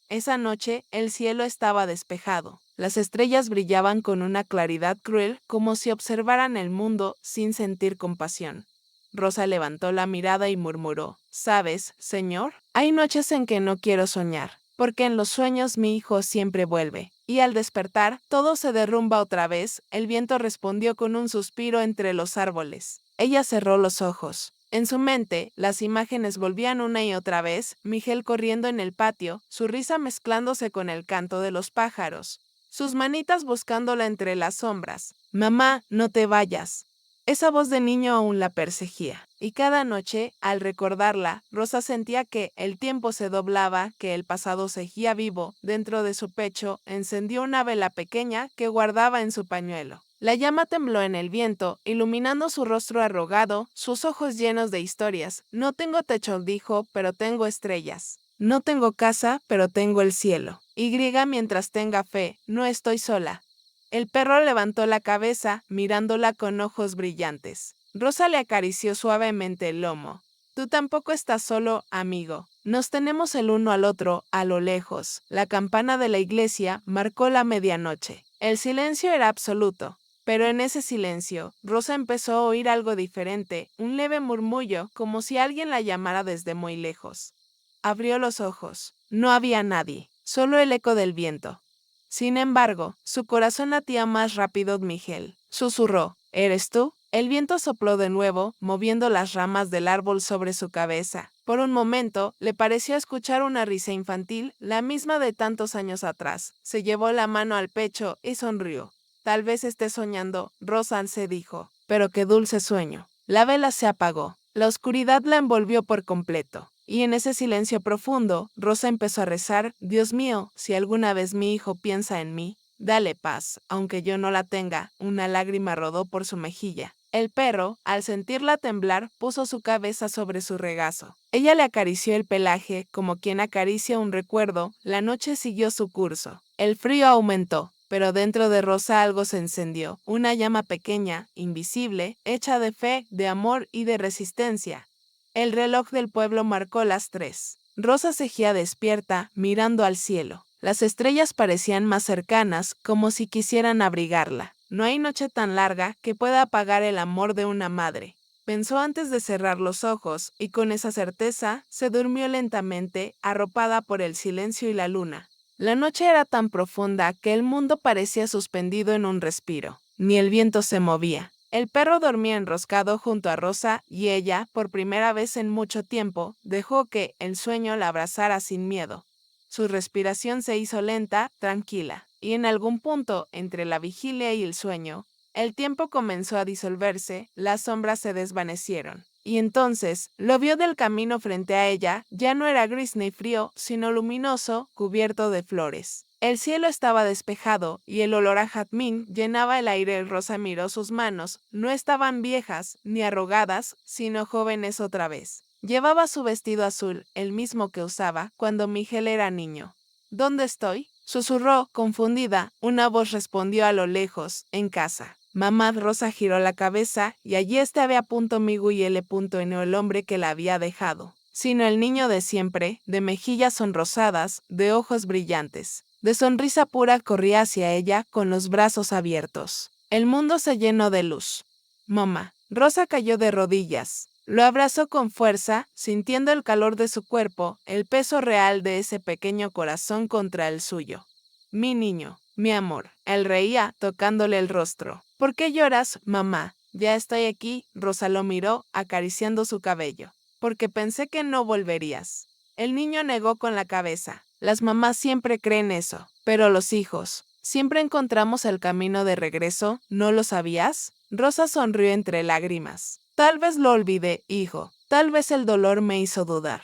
Esa noche, el cielo estaba despejado. Las estrellas brillaban con una claridad cruel, como si observaran el mundo sin sentir compasión. Rosa levantó la mirada y murmuró: ¿Sabes, señor? Hay noches en que no quiero soñar, porque en los sueños mi hijo siempre vuelve. Y al despertar, todo se derrumba otra vez. El viento respondió con un suspiro entre los árboles. Ella cerró los ojos. En su mente, las imágenes volvían una y otra vez: Miguel corriendo en el patio, su risa mezclándose con el canto de los pájaros, sus manitas buscándola entre las sombras. Mamá, no te vayas. Esa voz de niño aún la perseguía, y cada noche, al recordarla, Rosa sentía que el tiempo se doblaba, que el pasado seguía vivo. Dentro de su pecho encendió una vela pequeña que guardaba en su pañuelo. La llama tembló en el viento, iluminando su rostro arrugado, sus ojos llenos de historias. No tengo techo, dijo, pero tengo estrellas. No tengo casa, pero tengo el cielo. Y mientras tenga fe, no estoy sola. El perro levantó la cabeza, mirándola con ojos brillantes. Rosa le acarició suavemente el lomo. Tú tampoco estás solo, amigo. Nos tenemos el uno al otro, a lo lejos. La campana de la iglesia marcó la medianoche. El silencio era absoluto. Pero en ese silencio, Rosa empezó a oír algo diferente, un leve murmullo, como si alguien la llamara desde muy lejos. Abrió los ojos. No había nadie, solo el eco del viento. Sin embargo, su corazón latía más rápido. Miguel susurró: ¿Eres tú? El viento sopló de nuevo, moviendo las ramas del árbol sobre su cabeza. Por un momento, le pareció escuchar una risa infantil, la misma de tantos años atrás. Se llevó la mano al pecho y sonrió. Tal vez esté soñando, Rosa se dijo. Pero qué dulce sueño. La vela se apagó. La oscuridad la envolvió por completo. Y en ese silencio profundo, Rosa empezó a rezar: Dios mío, si alguna vez mi hijo piensa en mí, dale paz, aunque yo no la tenga. Una lágrima rodó por su mejilla. El perro, al sentirla temblar, puso su cabeza sobre su regazo. Ella le acarició el pelaje, como quien acaricia un recuerdo. La noche siguió su curso. El frío aumentó, pero dentro de Rosa algo se encendió, una llama pequeña, invisible, hecha de fe, de amor y de resistencia. El reloj del pueblo marcó las 3. Rosa seguía despierta, mirando al cielo. Las estrellas parecían más cercanas, como si quisieran abrigarla. No hay noche tan larga que pueda apagar el amor de una madre, pensó antes de cerrar los ojos, y con esa certeza se durmió lentamente, arropada por el silencio y la luna. La noche era tan profunda que el mundo parecía suspendido en un respiro. Ni el viento se movía. El perro dormía enroscado junto a Rosa y ella, por primera vez en mucho tiempo, dejó que el sueño la abrazara sin miedo. Su respiración se hizo lenta, tranquila, y en algún punto entre la vigilia y el sueño, el tiempo comenzó a disolverse, las sombras se desvanecieron. Y entonces, lo vio del camino frente a ella, ya no era gris ni frío, sino luminoso, cubierto de flores. El cielo estaba despejado y el olor a jazmín llenaba el aire. Rosa miró sus manos, no estaban viejas ni arrugadas, sino jóvenes otra vez. Llevaba su vestido azul, el mismo que usaba cuando Miguel era niño. ¿Dónde estoy?, susurró, confundida. Una voz respondió a lo lejos: en casa. Mamá. Rosa giró la cabeza y allí estaba a punto Miguel no el hombre que la había dejado, sino el niño de siempre, de mejillas sonrosadas, de ojos brillantes. De sonrisa pura corría hacia ella con los brazos abiertos. El mundo se llenó de luz. Mamá. Rosa cayó de rodillas. Lo abrazó con fuerza, sintiendo el calor de su cuerpo, el peso real de ese pequeño corazón contra el suyo. Mi niño, mi amor. Él reía, tocándole el rostro. ¿Por qué lloras, mamá? Ya estoy aquí. Rosa lo miró, acariciando su cabello. Porque pensé que no volverías. El niño negó con la cabeza. Las mamás siempre creen eso, pero los hijos, siempre encontramos el camino de regreso, ¿no lo sabías? Rosa sonrió entre lágrimas. Tal vez lo olvidé, hijo. Tal vez el dolor me hizo dudar.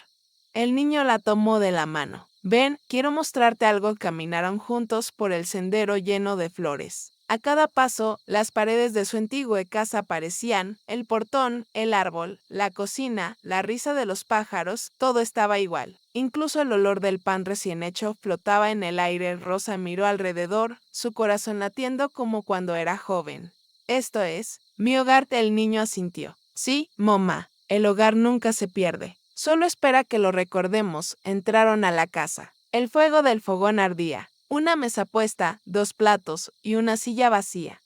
El niño la tomó de la mano. Ven, quiero mostrarte algo. Caminaron juntos por el sendero lleno de flores. A cada paso, las paredes de su antigua casa aparecían, el portón, el árbol, la cocina, la risa de los pájaros, todo estaba igual. Incluso el olor del pan recién hecho flotaba en el aire. Rosa miró alrededor, su corazón latiendo como cuando era joven. Esto es mi hogar. El niño asintió. Sí, mamá, el hogar nunca se pierde. Solo espera que lo recordemos. Entraron a la casa. El fuego del fogón ardía. Una mesa puesta, 2 platos y una silla vacía.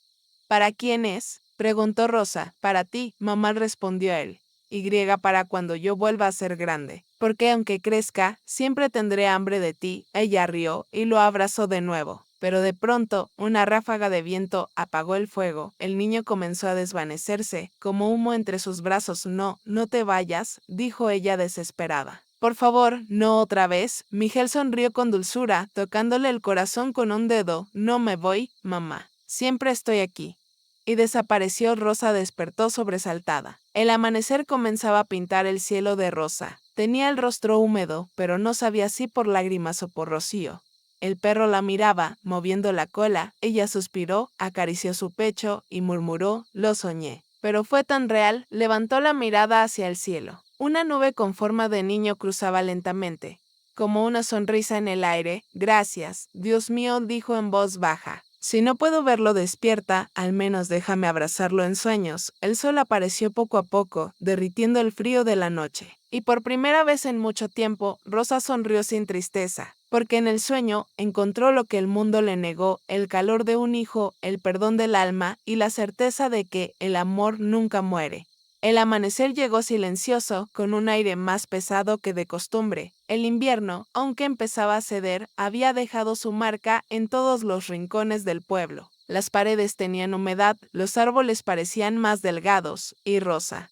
¿Para quién es?, preguntó Rosa. Para ti, mamá, respondió él. Y para cuando yo vuelva a ser grande. Porque aunque crezca, siempre tendré hambre de ti. Ella rió y lo abrazó de nuevo. Pero de pronto, una ráfaga de viento apagó el fuego. El niño comenzó a desvanecerse, como humo entre sus brazos. No, no te vayas, dijo ella desesperada. Por favor, no otra vez. Miguel sonrió con dulzura, tocándole el corazón con un dedo. No me voy, mamá. Siempre estoy aquí. Y desapareció. Rosa despertó sobresaltada. El amanecer comenzaba a pintar el cielo de rosa. Tenía el rostro húmedo, pero no sabía si por lágrimas o por rocío. El perro la miraba, moviendo la cola. Ella suspiró, acarició su pecho y murmuró, lo soñé. Pero fue tan real, levantó la mirada hacia el cielo. Una nube con forma de niño cruzaba lentamente, como una sonrisa en el aire. Gracias, Dios mío, dijo en voz baja. Si no puedo verlo despierta, al menos déjame abrazarlo en sueños. El sol apareció poco a poco, derritiendo el frío de la noche. Y por primera vez en mucho tiempo, Rosa sonrió sin tristeza, porque en el sueño encontró lo que el mundo le negó, el calor de un hijo, el perdón del alma y la certeza de que el amor nunca muere. El amanecer llegó silencioso, con un aire más pesado que de costumbre. El invierno, aunque empezaba a ceder, había dejado su marca en todos los rincones del pueblo. Las paredes tenían humedad, los árboles parecían más delgados, y Rosa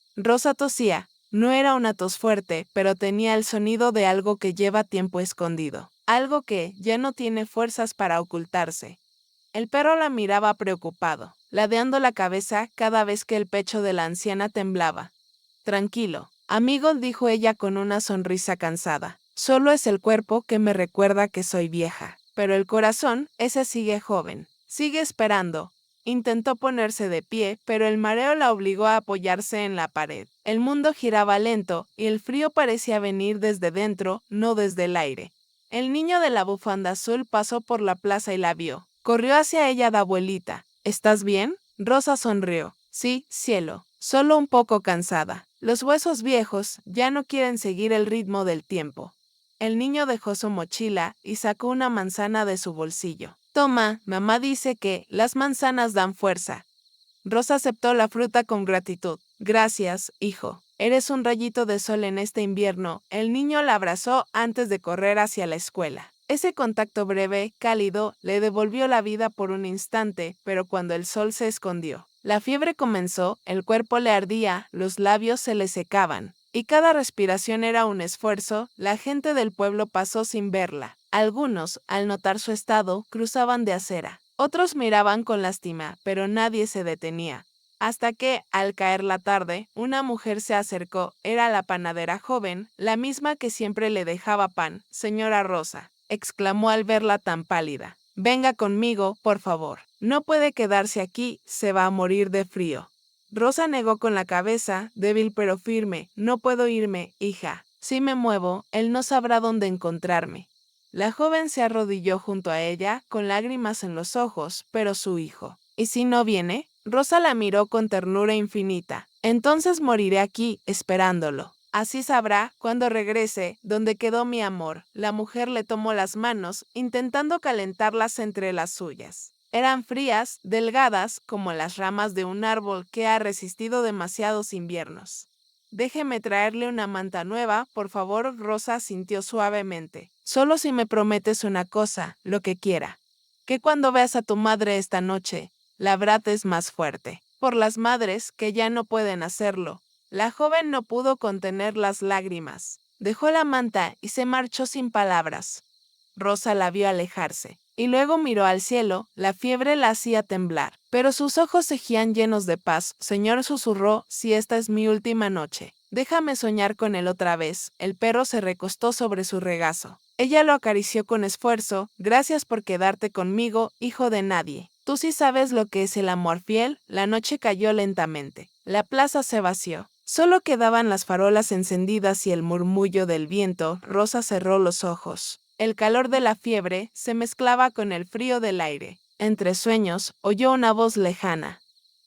tosía. No era una tos fuerte, pero tenía el sonido de algo que lleva tiempo escondido, algo que ya no tiene fuerzas para ocultarse. El perro la miraba preocupado, ladeando la cabeza cada vez que el pecho de la anciana temblaba. Tranquilo, amigo, dijo ella con una sonrisa cansada. Solo es el cuerpo que me recuerda que soy vieja, pero el corazón, ese sigue joven, sigue esperando. Intentó ponerse de pie, pero el mareo la obligó a apoyarse en la pared. El mundo giraba lento y el frío parecía venir desde dentro, no desde el aire. El niño de la bufanda azul pasó por la plaza y la vio. Corrió hacia ella de abuelita. ¿Estás bien? Rosa sonrió. Sí, cielo, solo un poco cansada. Los huesos viejos ya no quieren seguir el ritmo del tiempo. El niño dejó su mochila y sacó una manzana de su bolsillo. Toma, mamá dice que las manzanas dan fuerza. Rosa aceptó la fruta con gratitud. Gracias, hijo. Eres un rayito de sol en este invierno. El niño la abrazó antes de correr hacia la escuela. Ese contacto breve, cálido, le devolvió la vida por un instante, pero cuando el sol se escondió, la fiebre comenzó, el cuerpo le ardía, los labios se le secaban, y cada respiración era un esfuerzo. La gente del pueblo pasó sin verla. Algunos, al notar su estado, cruzaban de acera. Otros miraban con lástima, pero nadie se detenía. Hasta que, al caer la tarde, una mujer se acercó. Era la panadera joven, la misma que siempre le dejaba pan. Señora Rosa, exclamó al verla tan pálida. Venga conmigo, por favor. No puede quedarse aquí, se va a morir de frío. Rosa negó con la cabeza, débil pero firme. No puedo irme, hija. Si me muevo, él no sabrá dónde encontrarme. La joven se arrodilló junto a ella, con lágrimas en los ojos, pero su hijo. ¿Y si no viene? Rosa la miró con ternura infinita. Entonces moriré aquí, esperándolo. Así sabrá, cuando regrese, dónde quedó mi amor. La mujer le tomó las manos, intentando calentarlas entre las suyas. Eran frías, delgadas, como las ramas de un árbol que ha resistido demasiados inviernos. Déjeme traerle una manta nueva, por favor. Rosa asintió suavemente. Solo si me prometes una cosa, lo que quiera. Que cuando veas a tu madre esta noche, la brates más fuerte. Por las madres que ya no pueden hacerlo. La joven no pudo contener las lágrimas. Dejó la manta y se marchó sin palabras. Rosa la vio alejarse, y luego miró al cielo. La fiebre la hacía temblar, pero sus ojos seguían llenos de paz. Señor, susurró, si esta es mi última noche, déjame soñar con él otra vez. El perro se recostó sobre su regazo. Ella lo acarició con esfuerzo. Gracias por quedarte conmigo, hijo de nadie. Tú sí sabes lo que es el amor fiel. La noche cayó lentamente. La plaza se vació. Solo quedaban las farolas encendidas y el murmullo del viento. Rosa cerró los ojos. El calor de la fiebre se mezclaba con el frío del aire. Entre sueños, oyó una voz lejana.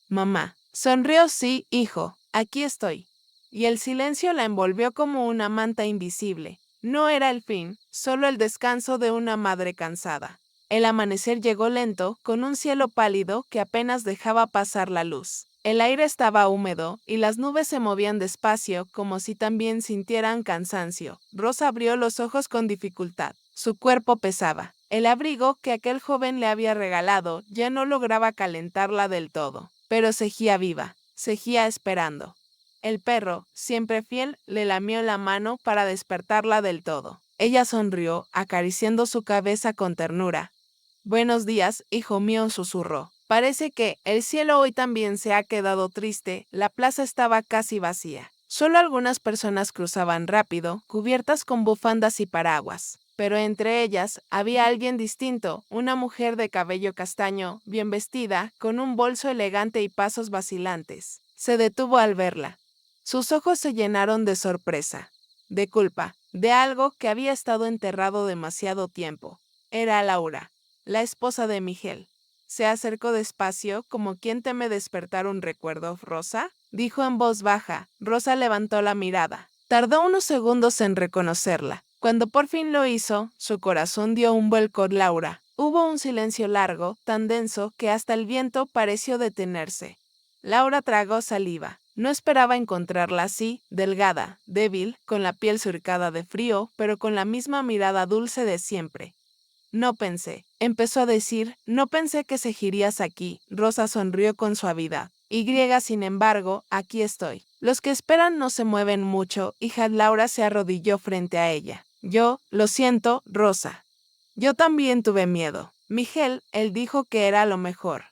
Mamá. Sonrió. Sí, hijo, aquí estoy. Y el silencio la envolvió como una manta invisible. No era el fin, solo el descanso de una madre cansada. El amanecer llegó lento, con un cielo pálido que apenas dejaba pasar la luz. El aire estaba húmedo y las nubes se movían despacio como si también sintieran cansancio. Rosa abrió los ojos con dificultad. Su cuerpo pesaba. El abrigo que aquel joven le había regalado ya no lograba calentarla del todo, pero seguía viva, seguía esperando. El perro, siempre fiel, le lamió la mano para despertarla del todo. Ella sonrió, acariciando su cabeza con ternura. «Buenos días, hijo mío», susurró. Parece que el cielo hoy también se ha quedado triste. La plaza estaba casi vacía. Solo algunas personas cruzaban rápido, cubiertas con bufandas y paraguas. Pero entre ellas había alguien distinto, una mujer de cabello castaño, bien vestida, con un bolso elegante y pasos vacilantes. Se detuvo al verla. Sus ojos se llenaron de sorpresa, de culpa, de algo que había estado enterrado demasiado tiempo. Era Laura, la esposa de Miguel. Se acercó despacio, como quien teme despertar un recuerdo. «¿Rosa?», dijo en voz baja. Rosa levantó la mirada. Tardó unos segundos en reconocerla. Cuando por fin lo hizo, su corazón dio un vuelco. «Laura». Hubo un silencio largo, tan denso que hasta el viento pareció detenerse. Laura tragó saliva. No esperaba encontrarla así, delgada, débil, con la piel surcada de frío, pero con la misma mirada dulce de siempre. «No pensé», empezó a decir, «no pensé que seguirías aquí». Rosa sonrió con suavidad. Sin embargo, aquí estoy. Los que esperan no se mueven mucho. Hija. Laura se arrodilló frente a ella. Lo siento, Rosa. Yo también tuve miedo. Miguel, él dijo que era lo mejor.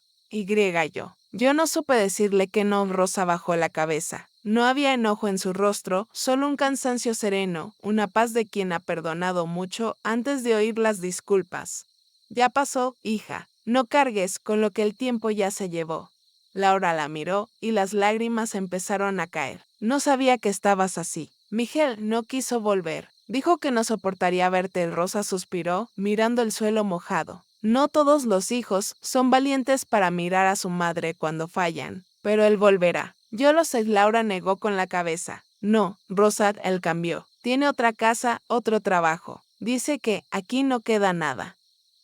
Yo no supe decirle que no. Rosa bajó la cabeza. No había enojo en su rostro, solo un cansancio sereno, una paz de quien ha perdonado mucho antes de oír las disculpas. «Ya pasó, hija. No cargues con lo que el tiempo ya se llevó». Laura la miró y las lágrimas empezaron a caer. «No sabía que estabas así». Miguel no quiso volver. Dijo que no soportaría verte. Rosa suspiró, mirando el suelo mojado. No todos los hijos son valientes para mirar a su madre cuando fallan, pero él volverá. «Yo lo sé». Laura negó con la cabeza. «No, Rosa», él cambió. «Tiene otra casa, otro trabajo. Dice que aquí no queda nada».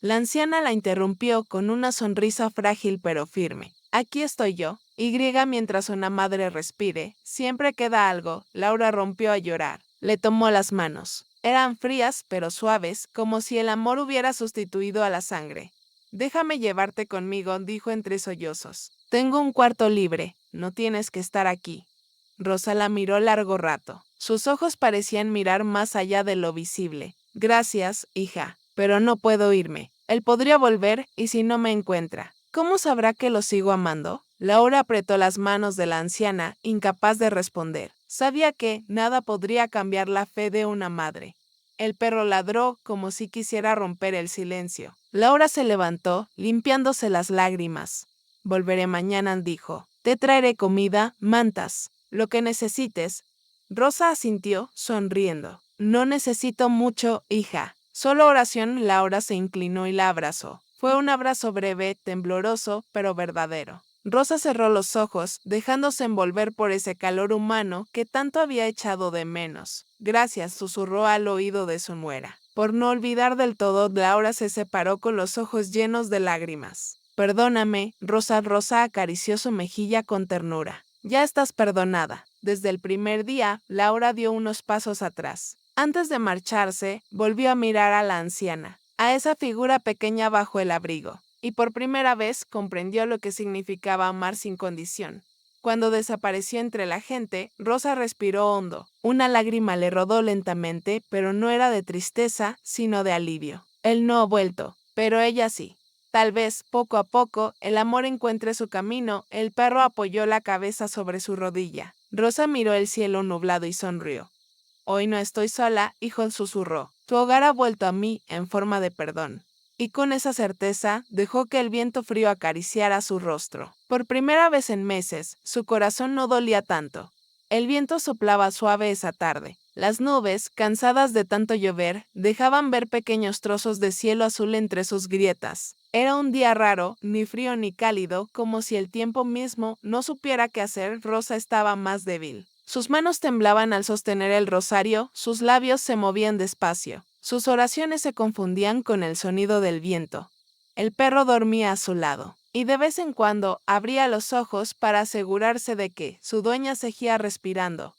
La anciana la interrumpió con una sonrisa frágil pero firme. «Aquí estoy yo». Mientras una madre respire, siempre queda algo. Laura rompió a llorar. Le tomó las manos. Eran frías pero suaves, como si el amor hubiera sustituido a la sangre. «Déjame llevarte conmigo», dijo entre sollozos. «Tengo un cuarto libre. No tienes que estar aquí». Rosa la miró largo rato. Sus ojos parecían mirar más allá de lo visible. «Gracias, hija, pero no puedo irme. Él podría volver y si no me encuentra, ¿cómo sabrá que lo sigo amando?». Laura apretó las manos de la anciana, incapaz de responder. Sabía que nada podría cambiar la fe de una madre. El perro ladró como si quisiera romper el silencio. Laura se levantó, limpiándose las lágrimas. «Volveré mañana», dijo. «Te traeré comida, mantas, lo que necesites». Rosa asintió, sonriendo. «No necesito mucho, hija. Solo oración». Laura se inclinó y la abrazó. Fue un abrazo breve, tembloroso, pero verdadero. Rosa cerró los ojos, dejándose envolver por ese calor humano que tanto había echado de menos. «Gracias», susurró al oído de su nuera. Por no olvidar del todo, Laura se separó con los ojos llenos de lágrimas. «Perdóname», Rosa acarició su mejilla con ternura. «Ya estás perdonada». Desde el primer día, Laura dio unos pasos atrás. Antes de marcharse, volvió a mirar a la anciana, a esa figura pequeña bajo el abrigo. Y por primera vez comprendió lo que significaba amar sin condición. Cuando desapareció entre la gente, Rosa respiró hondo. Una lágrima le rodó lentamente, pero no era de tristeza, sino de alivio. Él no ha vuelto, pero ella sí. Tal vez, poco a poco, el amor encuentre su camino. El perro apoyó la cabeza sobre su rodilla. Rosa miró el cielo nublado y sonrió. «Hoy no estoy sola», hijo, susurró. «Tu hogar ha vuelto a mí en forma de perdón». Y con esa certeza dejó que el viento frío acariciara su rostro. Por primera vez en meses, su corazón no dolía tanto. El viento soplaba suave esa tarde. Las nubes, cansadas de tanto llover, dejaban ver pequeños trozos de cielo azul entre sus grietas. Era un día raro, ni frío ni cálido, como si el tiempo mismo no supiera qué hacer. Rosa estaba más débil. Sus manos temblaban al sostener el rosario, sus labios se movían despacio. Sus oraciones se confundían con el sonido del viento. El perro dormía a su lado. y de vez en cuando abría los ojos para asegurarse de que su dueña seguía respirando.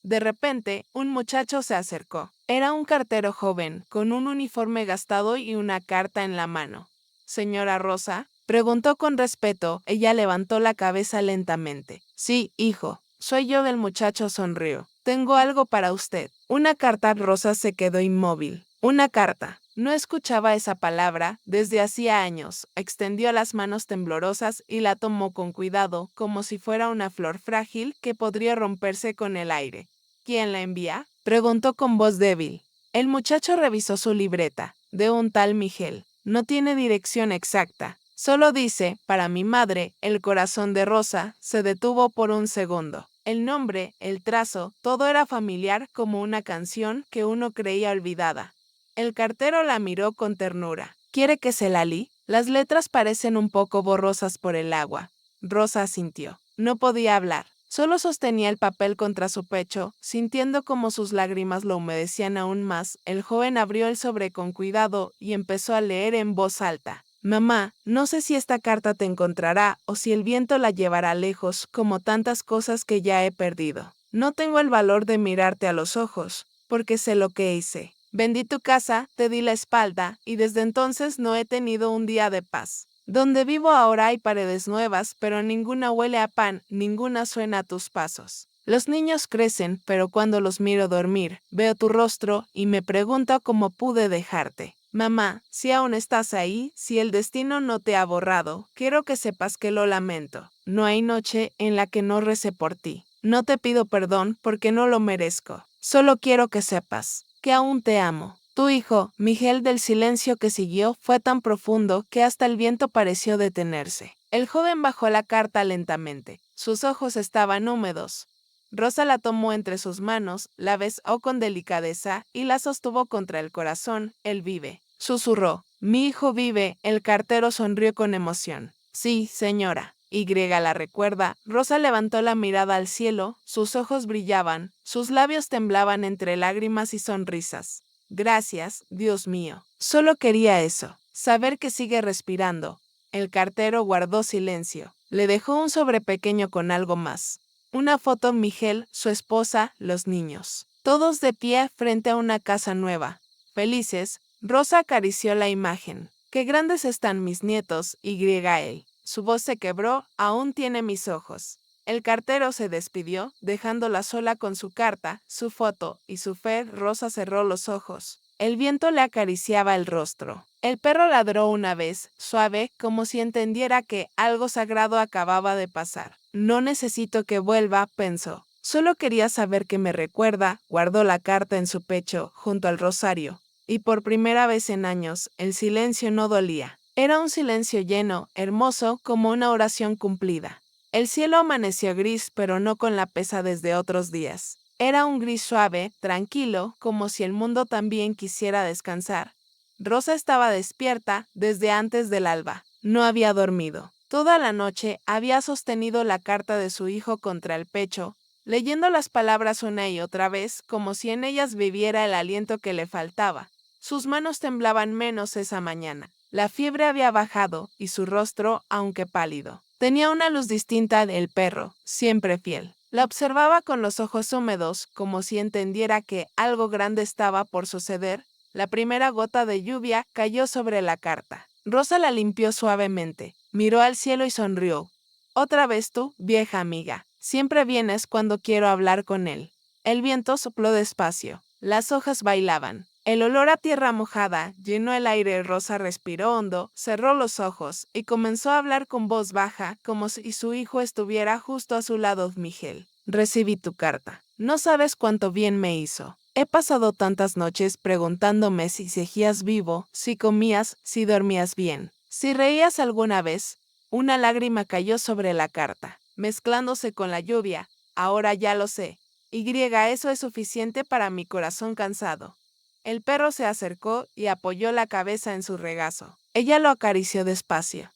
De repente, un muchacho se acercó. Era un cartero joven, con un uniforme gastado y una carta en la mano. «¿Señora Rosa?», preguntó con respeto. Ella levantó la cabeza lentamente. «Sí, hijo, soy yo». El muchacho sonrió. «Tengo algo para usted». «Una carta». Rosa se quedó inmóvil. «Una carta». No escuchaba esa palabra desde hacía años. Extendió las manos temblorosas y la tomó con cuidado, como si fuera una flor frágil que podría romperse con el aire. «¿Quién la envía?», preguntó con voz débil. El muchacho revisó su libreta. «De un tal Miguel. No tiene dirección exacta. Solo dice, para mi madre». El corazón de Rosa se detuvo por un segundo. El nombre, el trazo, todo era familiar como una canción que uno creía olvidada. El cartero la miró con ternura. «¿Quiere que se la lea? Las letras parecen un poco borrosas por el agua». Rosa asintió. No podía hablar. Solo sostenía el papel contra su pecho, sintiendo como sus lágrimas lo humedecían aún más. El joven abrió el sobre con cuidado y empezó a leer en voz alta. «Mamá, no sé si esta carta te encontrará o si el viento la llevará lejos, como tantas cosas que ya he perdido. No tengo el valor de mirarte a los ojos, porque sé lo que hice. Vendí tu casa, te di la espalda, y desde entonces no he tenido un día de paz. Donde vivo ahora hay paredes nuevas, pero ninguna huele a pan, ninguna suena a tus pasos. Los niños crecen, pero cuando los miro dormir, veo tu rostro y me pregunto cómo pude dejarte. Mamá, si aún estás ahí, si el destino no te ha borrado, quiero que sepas que lo lamento. No hay noche en la que no recé por ti. No te pido perdón porque no lo merezco. Solo quiero que sepas que aún te amo». Tu hijo, Miguel. Del silencio que siguió fue tan profundo que hasta el viento pareció detenerse. El joven bajó la carta lentamente. Sus ojos estaban húmedos. Rosa la tomó entre sus manos, la besó con delicadeza y la sostuvo contra el corazón. «Él vive», susurró. «Mi hijo vive». El cartero sonrió con emoción. «Sí, señora. Y la recuerda». Rosa levantó la mirada al cielo, sus ojos brillaban, sus labios temblaban entre lágrimas y sonrisas. «Gracias, Dios mío. Solo quería eso, saber que sigue respirando». El cartero guardó silencio. Le dejó un sobre pequeño con algo más. Una foto: Miguel, su esposa, los niños. Todos de pie frente a una casa nueva. Felices. Rosa acarició la imagen. «Qué grandes están mis nietos», él. Su voz se quebró. «Aún tiene mis ojos». El cartero se despidió, dejándola sola con su carta, su foto y su fe. Rosa cerró los ojos. El viento le acariciaba el rostro. El perro ladró una vez, suave, como si entendiera que algo sagrado acababa de pasar. «No necesito que vuelva», pensó. «Solo quería saber que me recuerda». Guardó la carta en su pecho, junto al rosario. Y por primera vez en años, el silencio no dolía. Era un silencio lleno, hermoso, como una oración cumplida. El cielo amaneció gris, pero no con la pesadez de otros días. Era un gris suave, tranquilo, como si el mundo también quisiera descansar. Rosa estaba despierta desde antes del alba. No había dormido. Toda la noche había sostenido la carta de su hijo contra el pecho, leyendo las palabras una y otra vez, como si en ellas viviera el aliento que le faltaba. Sus manos temblaban menos esa mañana. La fiebre había bajado y su rostro, aunque pálido, tenía una luz distinta. Del perro, siempre fiel, la observaba con los ojos húmedos, como si entendiera que algo grande estaba por suceder. La primera gota de lluvia cayó sobre la carta. Rosa la limpió suavemente, miró al cielo y sonrió. «Otra vez tú, vieja amiga. Siempre vienes cuando quiero hablar con él». El viento sopló despacio. Las hojas bailaban. El olor a tierra mojada llenó el aire. Rosa respiró hondo, cerró los ojos y comenzó a hablar con voz baja, como si su hijo estuviera justo a su lado. «Miguel, recibí tu carta. No sabes cuánto bien me hizo. He pasado tantas noches preguntándome si seguías vivo, si comías, si dormías bien, si reías alguna vez». Una lágrima cayó sobre la carta, mezclándose con la lluvia. «Ahora ya lo sé. Eso es suficiente para mi corazón cansado». El perro se acercó y apoyó la cabeza en su regazo. Ella lo acarició despacio.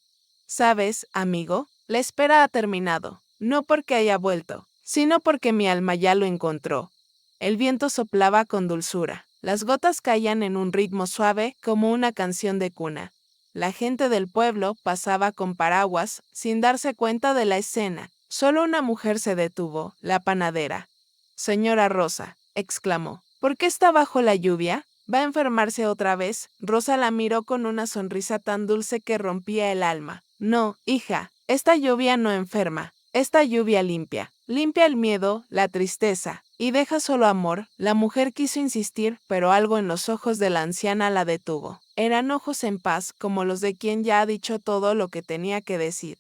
«¿Sabes, amigo? La espera ha terminado. No porque haya vuelto, sino porque mi alma ya lo encontró». El viento soplaba con dulzura. Las gotas caían en un ritmo suave, como una canción de cuna. La gente del pueblo pasaba con paraguas, sin darse cuenta de la escena. Solo una mujer se detuvo, la panadera. «Señora Rosa», exclamó, «¿por qué está bajo la lluvia? ¿Va a enfermarse otra vez?» Rosa la miró con una sonrisa tan dulce que rompía el alma. «No, hija, esta lluvia no enferma. Esta lluvia limpia. Limpia el miedo, la tristeza, y deja solo amor». La mujer quiso insistir, pero algo en los ojos de la anciana la detuvo. Eran ojos en paz, como los de quien ya ha dicho todo lo que tenía que decir.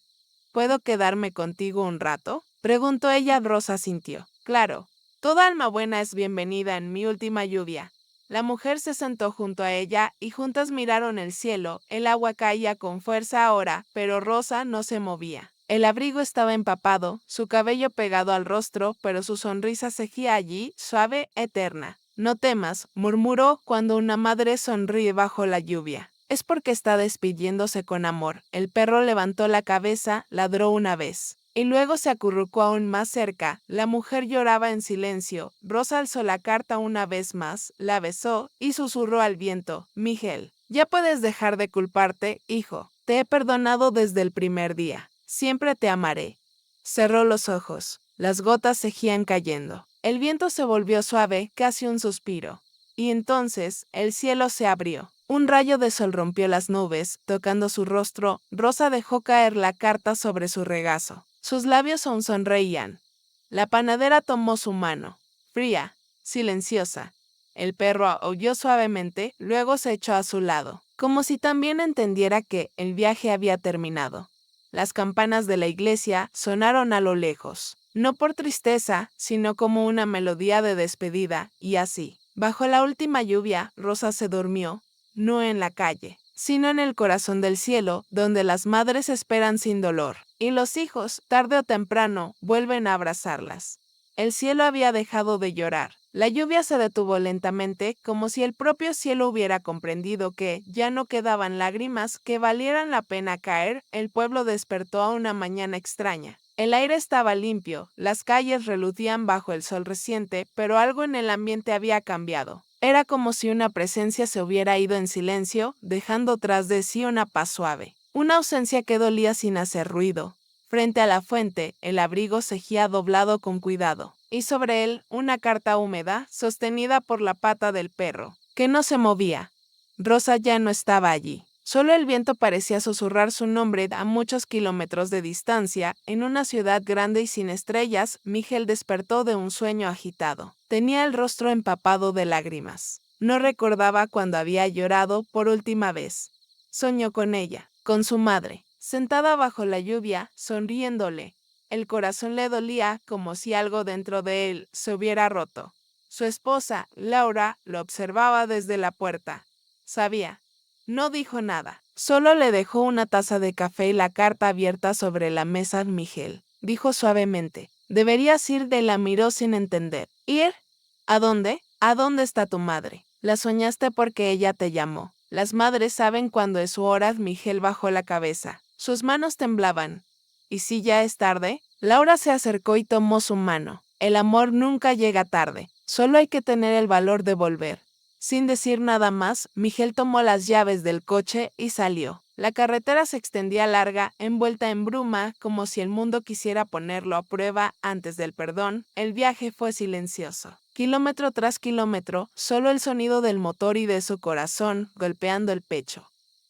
«¿Puedo quedarme contigo un rato?», preguntó ella. Rosa sintió. «Claro. Toda alma buena es bienvenida en mi última lluvia». La mujer se sentó junto a ella y juntas miraron el cielo. El agua caía con fuerza ahora, pero Rosa no se movía. El abrigo estaba empapado, su cabello pegado al rostro, pero su sonrisa seguía allí, suave, eterna. «No temas», murmuró, «cuando una madre sonríe bajo la lluvia. Es porque está despidiéndose con amor». El perro levantó la cabeza, ladró una vez, y luego se acurrucó aún más cerca. La mujer lloraba en silencio. Rosa alzó la carta una vez más, la besó y susurró al viento: «Miguel, ya puedes dejar de culparte, hijo. Te he perdonado desde el primer día. Siempre te amaré». Cerró los ojos. Las gotas seguían cayendo. El viento se volvió suave, casi un suspiro. Y entonces el cielo se abrió. Un rayo de sol rompió las nubes, tocando su rostro. Rosa dejó caer la carta sobre su regazo. Sus labios aún sonreían. La panadera tomó su mano, fría, silenciosa. El perro aulló suavemente, luego se echó a su lado, como si también entendiera que el viaje había terminado. Las campanas de la iglesia sonaron a lo lejos, no por tristeza, sino como una melodía de despedida, y así, bajo la última lluvia, Rosa se durmió, no en la calle, sino en el corazón del cielo, donde las madres esperan sin dolor, y los hijos, tarde o temprano, vuelven a abrazarlas. El cielo había dejado de llorar. La lluvia se detuvo lentamente, como si el propio cielo hubiera comprendido que ya no quedaban lágrimas que valieran la pena caer. El pueblo despertó a una mañana extraña. El aire estaba limpio, las calles relucían bajo el sol reciente, pero algo en el ambiente había cambiado. Era como si una presencia se hubiera ido en silencio, dejando tras de sí una paz suave. Una ausencia que dolía sin hacer ruido. Frente a la fuente, el abrigo seguía doblado con cuidado, y sobre él una carta húmeda, sostenida por la pata del perro, que no se movía. Rosa ya no estaba allí. Solo el viento parecía susurrar su nombre a muchos kilómetros de distancia. En una ciudad grande y sin estrellas, Miguel despertó de un sueño agitado. Tenía el rostro empapado de lágrimas. No recordaba cuándo había llorado por última vez. Soñó con ella, con su madre, sentada bajo la lluvia, sonriéndole. El corazón le dolía como si algo dentro de él se hubiera roto. Su esposa, Laura, lo observaba desde la puerta. Sabía. No dijo nada. Solo le dejó una taza de café y la carta abierta sobre la mesa. «Miguel», dijo suavemente, «deberías ir». La miró sin entender. «¿Ir? ¿A dónde? ¿A dónde está tu madre? La soñaste porque ella te llamó. Las madres saben cuándo es su hora». Miguel bajó la cabeza. Sus manos temblaban. «¿Y si ya es tarde?». Laura se acercó y tomó su mano. «El amor nunca llega tarde. Solo hay que tener el valor de volver». Sin decir nada más, Miguel tomó las llaves del coche y salió. La carretera se extendía larga, envuelta en bruma, como si el mundo quisiera ponerlo a prueba antes del perdón. El viaje fue silencioso. Kilómetro tras kilómetro, solo el sonido del motor y de su corazón golpeando el pecho.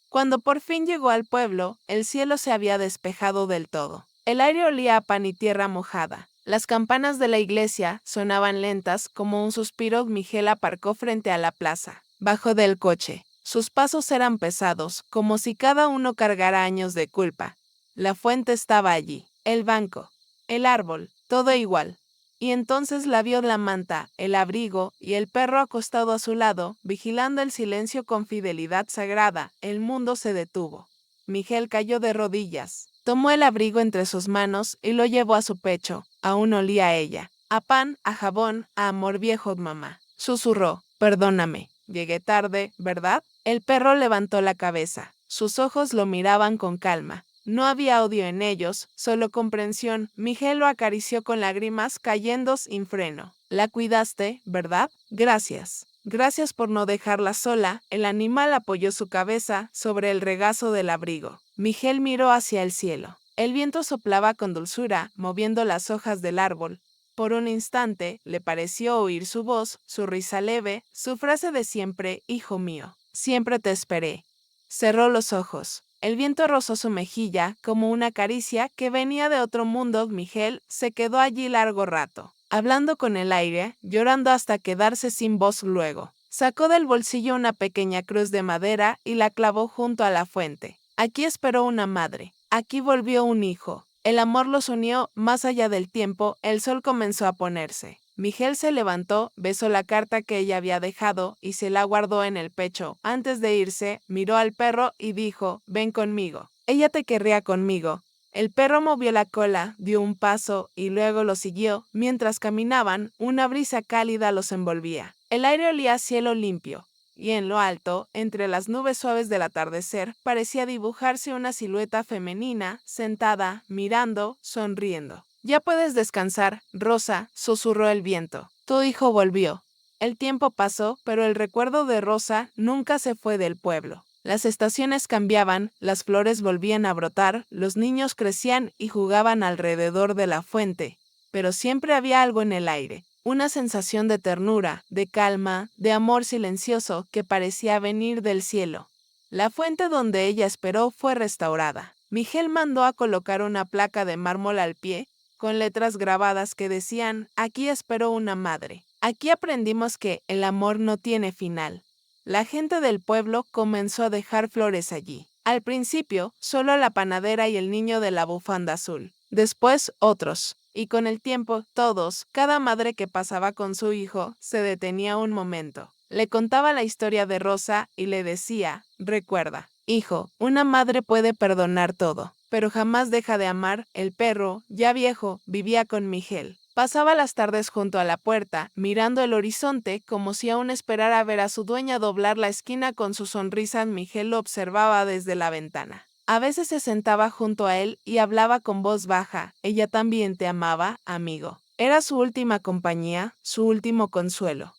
Cuando por fin llegó al pueblo, el cielo se había despejado del todo. El aire olía a pan y tierra mojada. Las campanas de la iglesia sonaban lentas como un suspiro. Miguel aparcó frente a la plaza. Bajó del coche. Sus pasos eran pesados, como si cada uno cargara años de culpa. La fuente estaba allí, el banco, el árbol, todo igual. Y entonces la vio la manta, el abrigo y el perro acostado a su lado, vigilando el silencio con fidelidad sagrada. El mundo se detuvo. Miguel cayó de rodillas. Tomó el abrigo entre sus manos y lo llevó a su pecho. Aún olía a ella. A pan, a jabón, a amor viejo. «Mamá», susurró, «perdóname. Llegué tarde, ¿verdad?». El perro levantó la cabeza. Sus ojos lo miraban con calma. No había odio en ellos, solo comprensión. Miguel lo acarició con lágrimas cayendo sin freno. «La cuidaste, ¿verdad?». «Gracias». Gracias por no dejarla sola. El animal apoyó su cabeza sobre el regazo del abrigo. Miguel miró hacia el cielo. El viento soplaba con dulzura, moviendo las hojas del árbol. Por un instante, le pareció oír su voz, su risa leve, su frase de siempre, hijo mío. Siempre te esperé. Cerró los ojos. El viento rozó su mejilla como una caricia que venía de otro mundo. Miguel se quedó allí largo rato, hablando con el aire, llorando hasta quedarse sin voz luego. Sacó del bolsillo una pequeña cruz de madera y la clavó junto a la fuente. Aquí esperó una madre. Aquí volvió un hijo. El amor los unió más allá del tiempo. El sol comenzó a ponerse. Miguel se levantó, besó la carta que ella había dejado y se la guardó en el pecho. Antes de irse, miró al perro y dijo, ven conmigo. Ella te querría conmigo. El perro movió la cola, dio un paso y luego lo siguió. Mientras caminaban, una brisa cálida los envolvía. El aire olía a cielo limpio, y en lo alto, entre las nubes suaves del atardecer, parecía dibujarse una silueta femenina, sentada, mirando, sonriendo. Ya puedes descansar, Rosa, susurró el viento. Tu hijo volvió. El tiempo pasó, pero el recuerdo de Rosa nunca se fue del pueblo. Las estaciones cambiaban, las flores volvían a brotar, los niños crecían y jugaban alrededor de la fuente, pero siempre había algo en el aire, una sensación de ternura, de calma, de amor silencioso que parecía venir del cielo. La fuente donde ella esperó fue restaurada. Miguel mandó a colocar una placa de mármol al pie, con letras grabadas que decían, aquí esperó una madre. Aquí aprendimos que el amor no tiene final. La gente del pueblo comenzó a dejar flores allí. Al principio, solo la panadera y el niño de la bufanda azul. Después, otros. Y con el tiempo, todos, cada madre que pasaba con su hijo, se detenía un momento. Le contaba la historia de Rosa y le decía, recuerda, hijo, una madre puede perdonar todo, pero jamás deja de amar. El perro, ya viejo, vivía con Miguel. Pasaba las tardes junto a la puerta, mirando el horizonte como si aún esperara ver a su dueña doblar la esquina con su sonrisa. Miguel lo observaba desde la ventana. A veces se sentaba junto a él y hablaba con voz baja. Ella también te amaba, amigo. Era su última compañía, su último consuelo.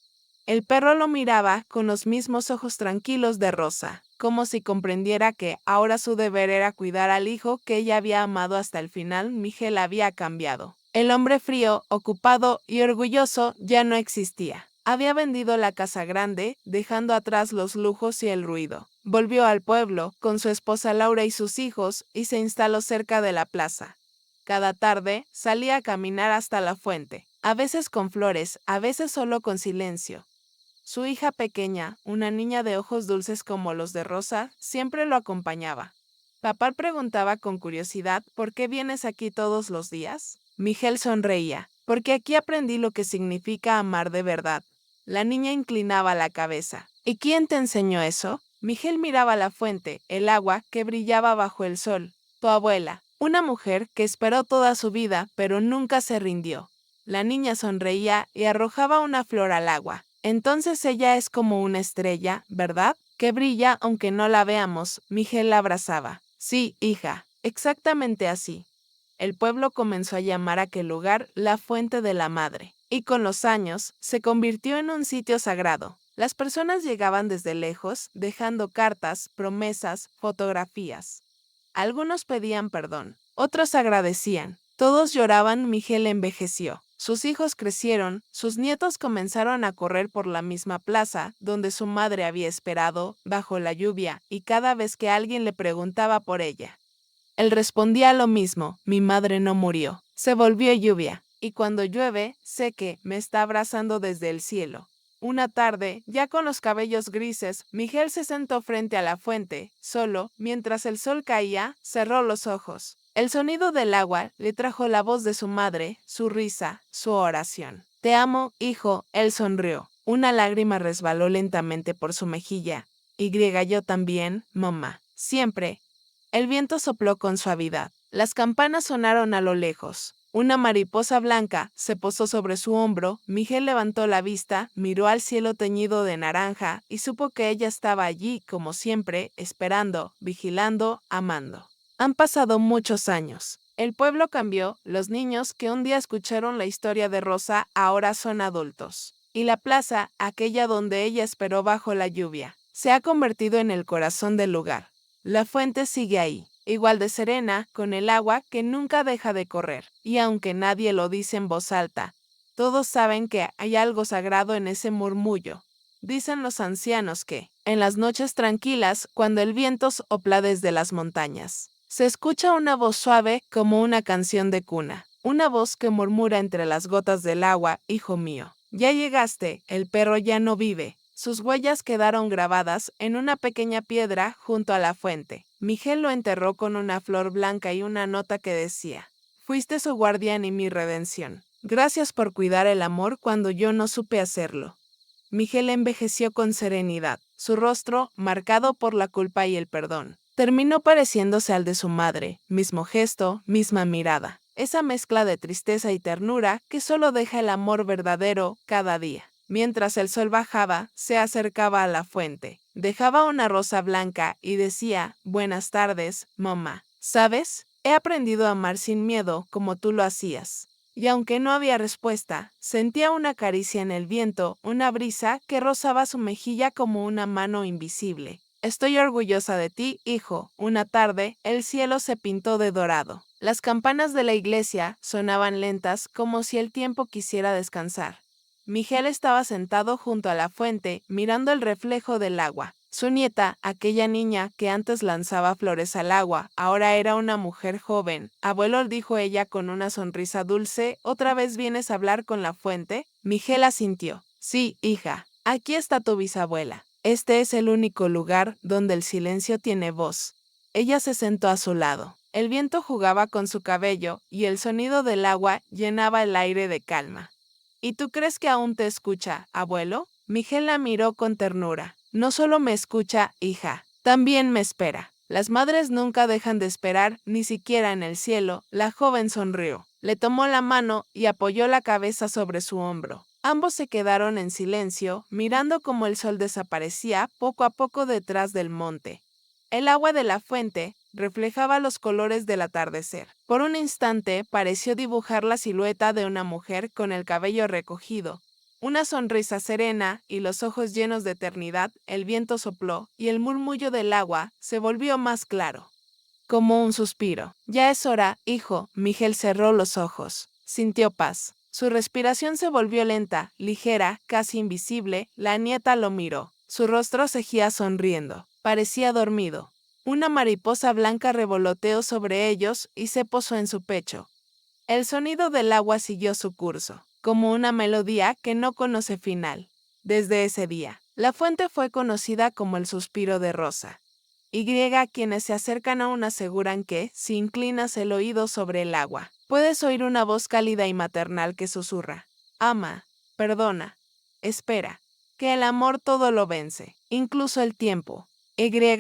El perro lo miraba con los mismos ojos tranquilos de Rosa, como si comprendiera que ahora su deber era cuidar al hijo que ella había amado hasta el final. Miguel había cambiado. El hombre frío, ocupado y orgulloso ya no existía. Había vendido la casa grande, dejando atrás los lujos y el ruido. Volvió al pueblo, con su esposa Laura y sus hijos, y se instaló cerca de la plaza. Cada tarde salía a caminar hasta la fuente, a veces con flores, a veces solo con silencio. Su hija pequeña, una niña de ojos dulces como los de Rosa, siempre lo acompañaba. Papá preguntaba con curiosidad, ¿por qué vienes aquí todos los días? Miguel sonreía, porque aquí aprendí lo que significa amar de verdad. La niña inclinaba la cabeza. ¿Y quién te enseñó eso? Miguel miraba la fuente, el agua que brillaba bajo el sol. Tu abuela, una mujer que esperó toda su vida, pero nunca se rindió. La niña sonreía y arrojaba una flor al agua. Entonces ella es como una estrella, ¿verdad? Que brilla aunque no la veamos. Miguel la abrazaba. Sí, hija, exactamente así. El pueblo comenzó a llamar a aquel lugar la Fuente de la Madre, y con los años se convirtió en un sitio sagrado. Las personas llegaban desde lejos, dejando cartas, promesas, fotografías. Algunos pedían perdón, otros agradecían. Todos lloraban. Miguel envejeció. Sus hijos crecieron, sus nietos comenzaron a correr por la misma plaza donde su madre había esperado, bajo la lluvia, y cada vez que alguien le preguntaba por ella, él respondía lo mismo, mi madre no murió. Se volvió lluvia, y cuando llueve, sé que me está abrazando desde el cielo. Una tarde, ya con los cabellos grises, Miguel se sentó frente a la fuente, solo, mientras el sol caía, cerró los ojos. El sonido del agua le trajo la voz de su madre, su risa, su oración. Te amo, hijo, él sonrió. Una lágrima resbaló lentamente por su mejilla. Y yo también, mamá. Siempre. El viento sopló con suavidad. Las campanas sonaron a lo lejos. Una mariposa blanca se posó sobre su hombro. Miguel levantó la vista, miró al cielo teñido de naranja y supo que ella estaba allí, como siempre, esperando, vigilando, amando. Han pasado muchos años. El pueblo cambió. Los niños que un día escucharon la historia de Rosa ahora son adultos. y la plaza, aquella donde ella esperó bajo la lluvia, se ha convertido en el corazón del lugar. La fuente sigue ahí, igual de serena, con el agua que nunca deja de correr, y aunque nadie lo dice en voz alta, todos saben que hay algo sagrado en ese murmullo. Dicen los ancianos que, en las noches tranquilas, cuando el viento sopla desde las montañas, se escucha una voz suave como una canción de cuna, una voz que murmura entre las gotas del agua: hijo mío, ya llegaste, el perro ya no vive. Sus huellas quedaron grabadas en una pequeña piedra junto a la fuente. Miguel lo enterró con una flor blanca y una nota que decía: fuiste su guardián y mi redención. Gracias por cuidar el amor cuando yo no supe hacerlo. Miguel envejeció con serenidad, su rostro, marcado por la culpa y el perdón, terminó pareciéndose al de su madre, mismo gesto, misma mirada, esa mezcla de tristeza y ternura que solo deja el amor verdadero cada día. Mientras el sol bajaba, se acercaba a la fuente, dejaba una rosa blanca y decía: buenas tardes, mamá. ¿Sabes? He aprendido a amar sin miedo como tú lo hacías. Y aunque no había respuesta, sentía una caricia en el viento, una brisa que rozaba su mejilla como una mano invisible. Estoy orgullosa de ti, hijo. Una tarde, el cielo se pintó de dorado. Las campanas de la iglesia sonaban lentas como si el tiempo quisiera descansar. Miguel estaba sentado junto a la fuente, mirando el reflejo del agua. Su nieta, aquella niña que antes lanzaba flores al agua, ahora era una mujer joven. Abuelo, dijo ella con una sonrisa dulce, ¿otra vez vienes a hablar con la fuente? Miguel asintió. Sí, hija, aquí está tu bisabuela. Este es el único lugar donde el silencio tiene voz. Ella se sentó a su lado. El viento jugaba con su cabello y el sonido del agua llenaba el aire de calma. ¿Y tú crees que aún te escucha, abuelo? Miguel la miró con ternura. No solo me escucha, hija, también me espera. Las madres nunca dejan de esperar, ni siquiera en el cielo. La joven sonrió. Le tomó la mano y apoyó la cabeza sobre su hombro. Ambos se quedaron en silencio, mirando cómo el sol desaparecía poco a poco detrás del monte. El agua de la fuente reflejaba los colores del atardecer. Por un instante pareció dibujar la silueta de una mujer con el cabello recogido, una sonrisa serena y los ojos llenos de eternidad. El viento sopló y el murmullo del agua se volvió más claro, como un suspiro. Ya es hora, hijo. Miguel cerró los ojos. Sintió paz. Su respiración se volvió lenta, ligera, casi invisible. La nieta lo miró. Su rostro seguía sonriendo. Parecía dormido. Una mariposa blanca revoloteó sobre ellos y se posó en su pecho. El sonido del agua siguió su curso, como una melodía que no conoce final. Desde ese día, la fuente fue conocida como el suspiro de Rosa. Quienes se acercan aún aseguran que, si inclinas el oído sobre el agua, puedes oír una voz cálida y maternal que susurra: ama, perdona, espera, que el amor todo lo vence, incluso el tiempo.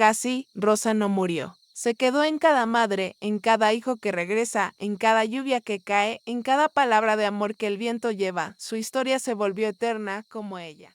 Así, Rosa no murió. Se quedó en cada madre, en cada hijo que regresa, en cada lluvia que cae, en cada palabra de amor que el viento lleva. Su historia se volvió eterna como ella.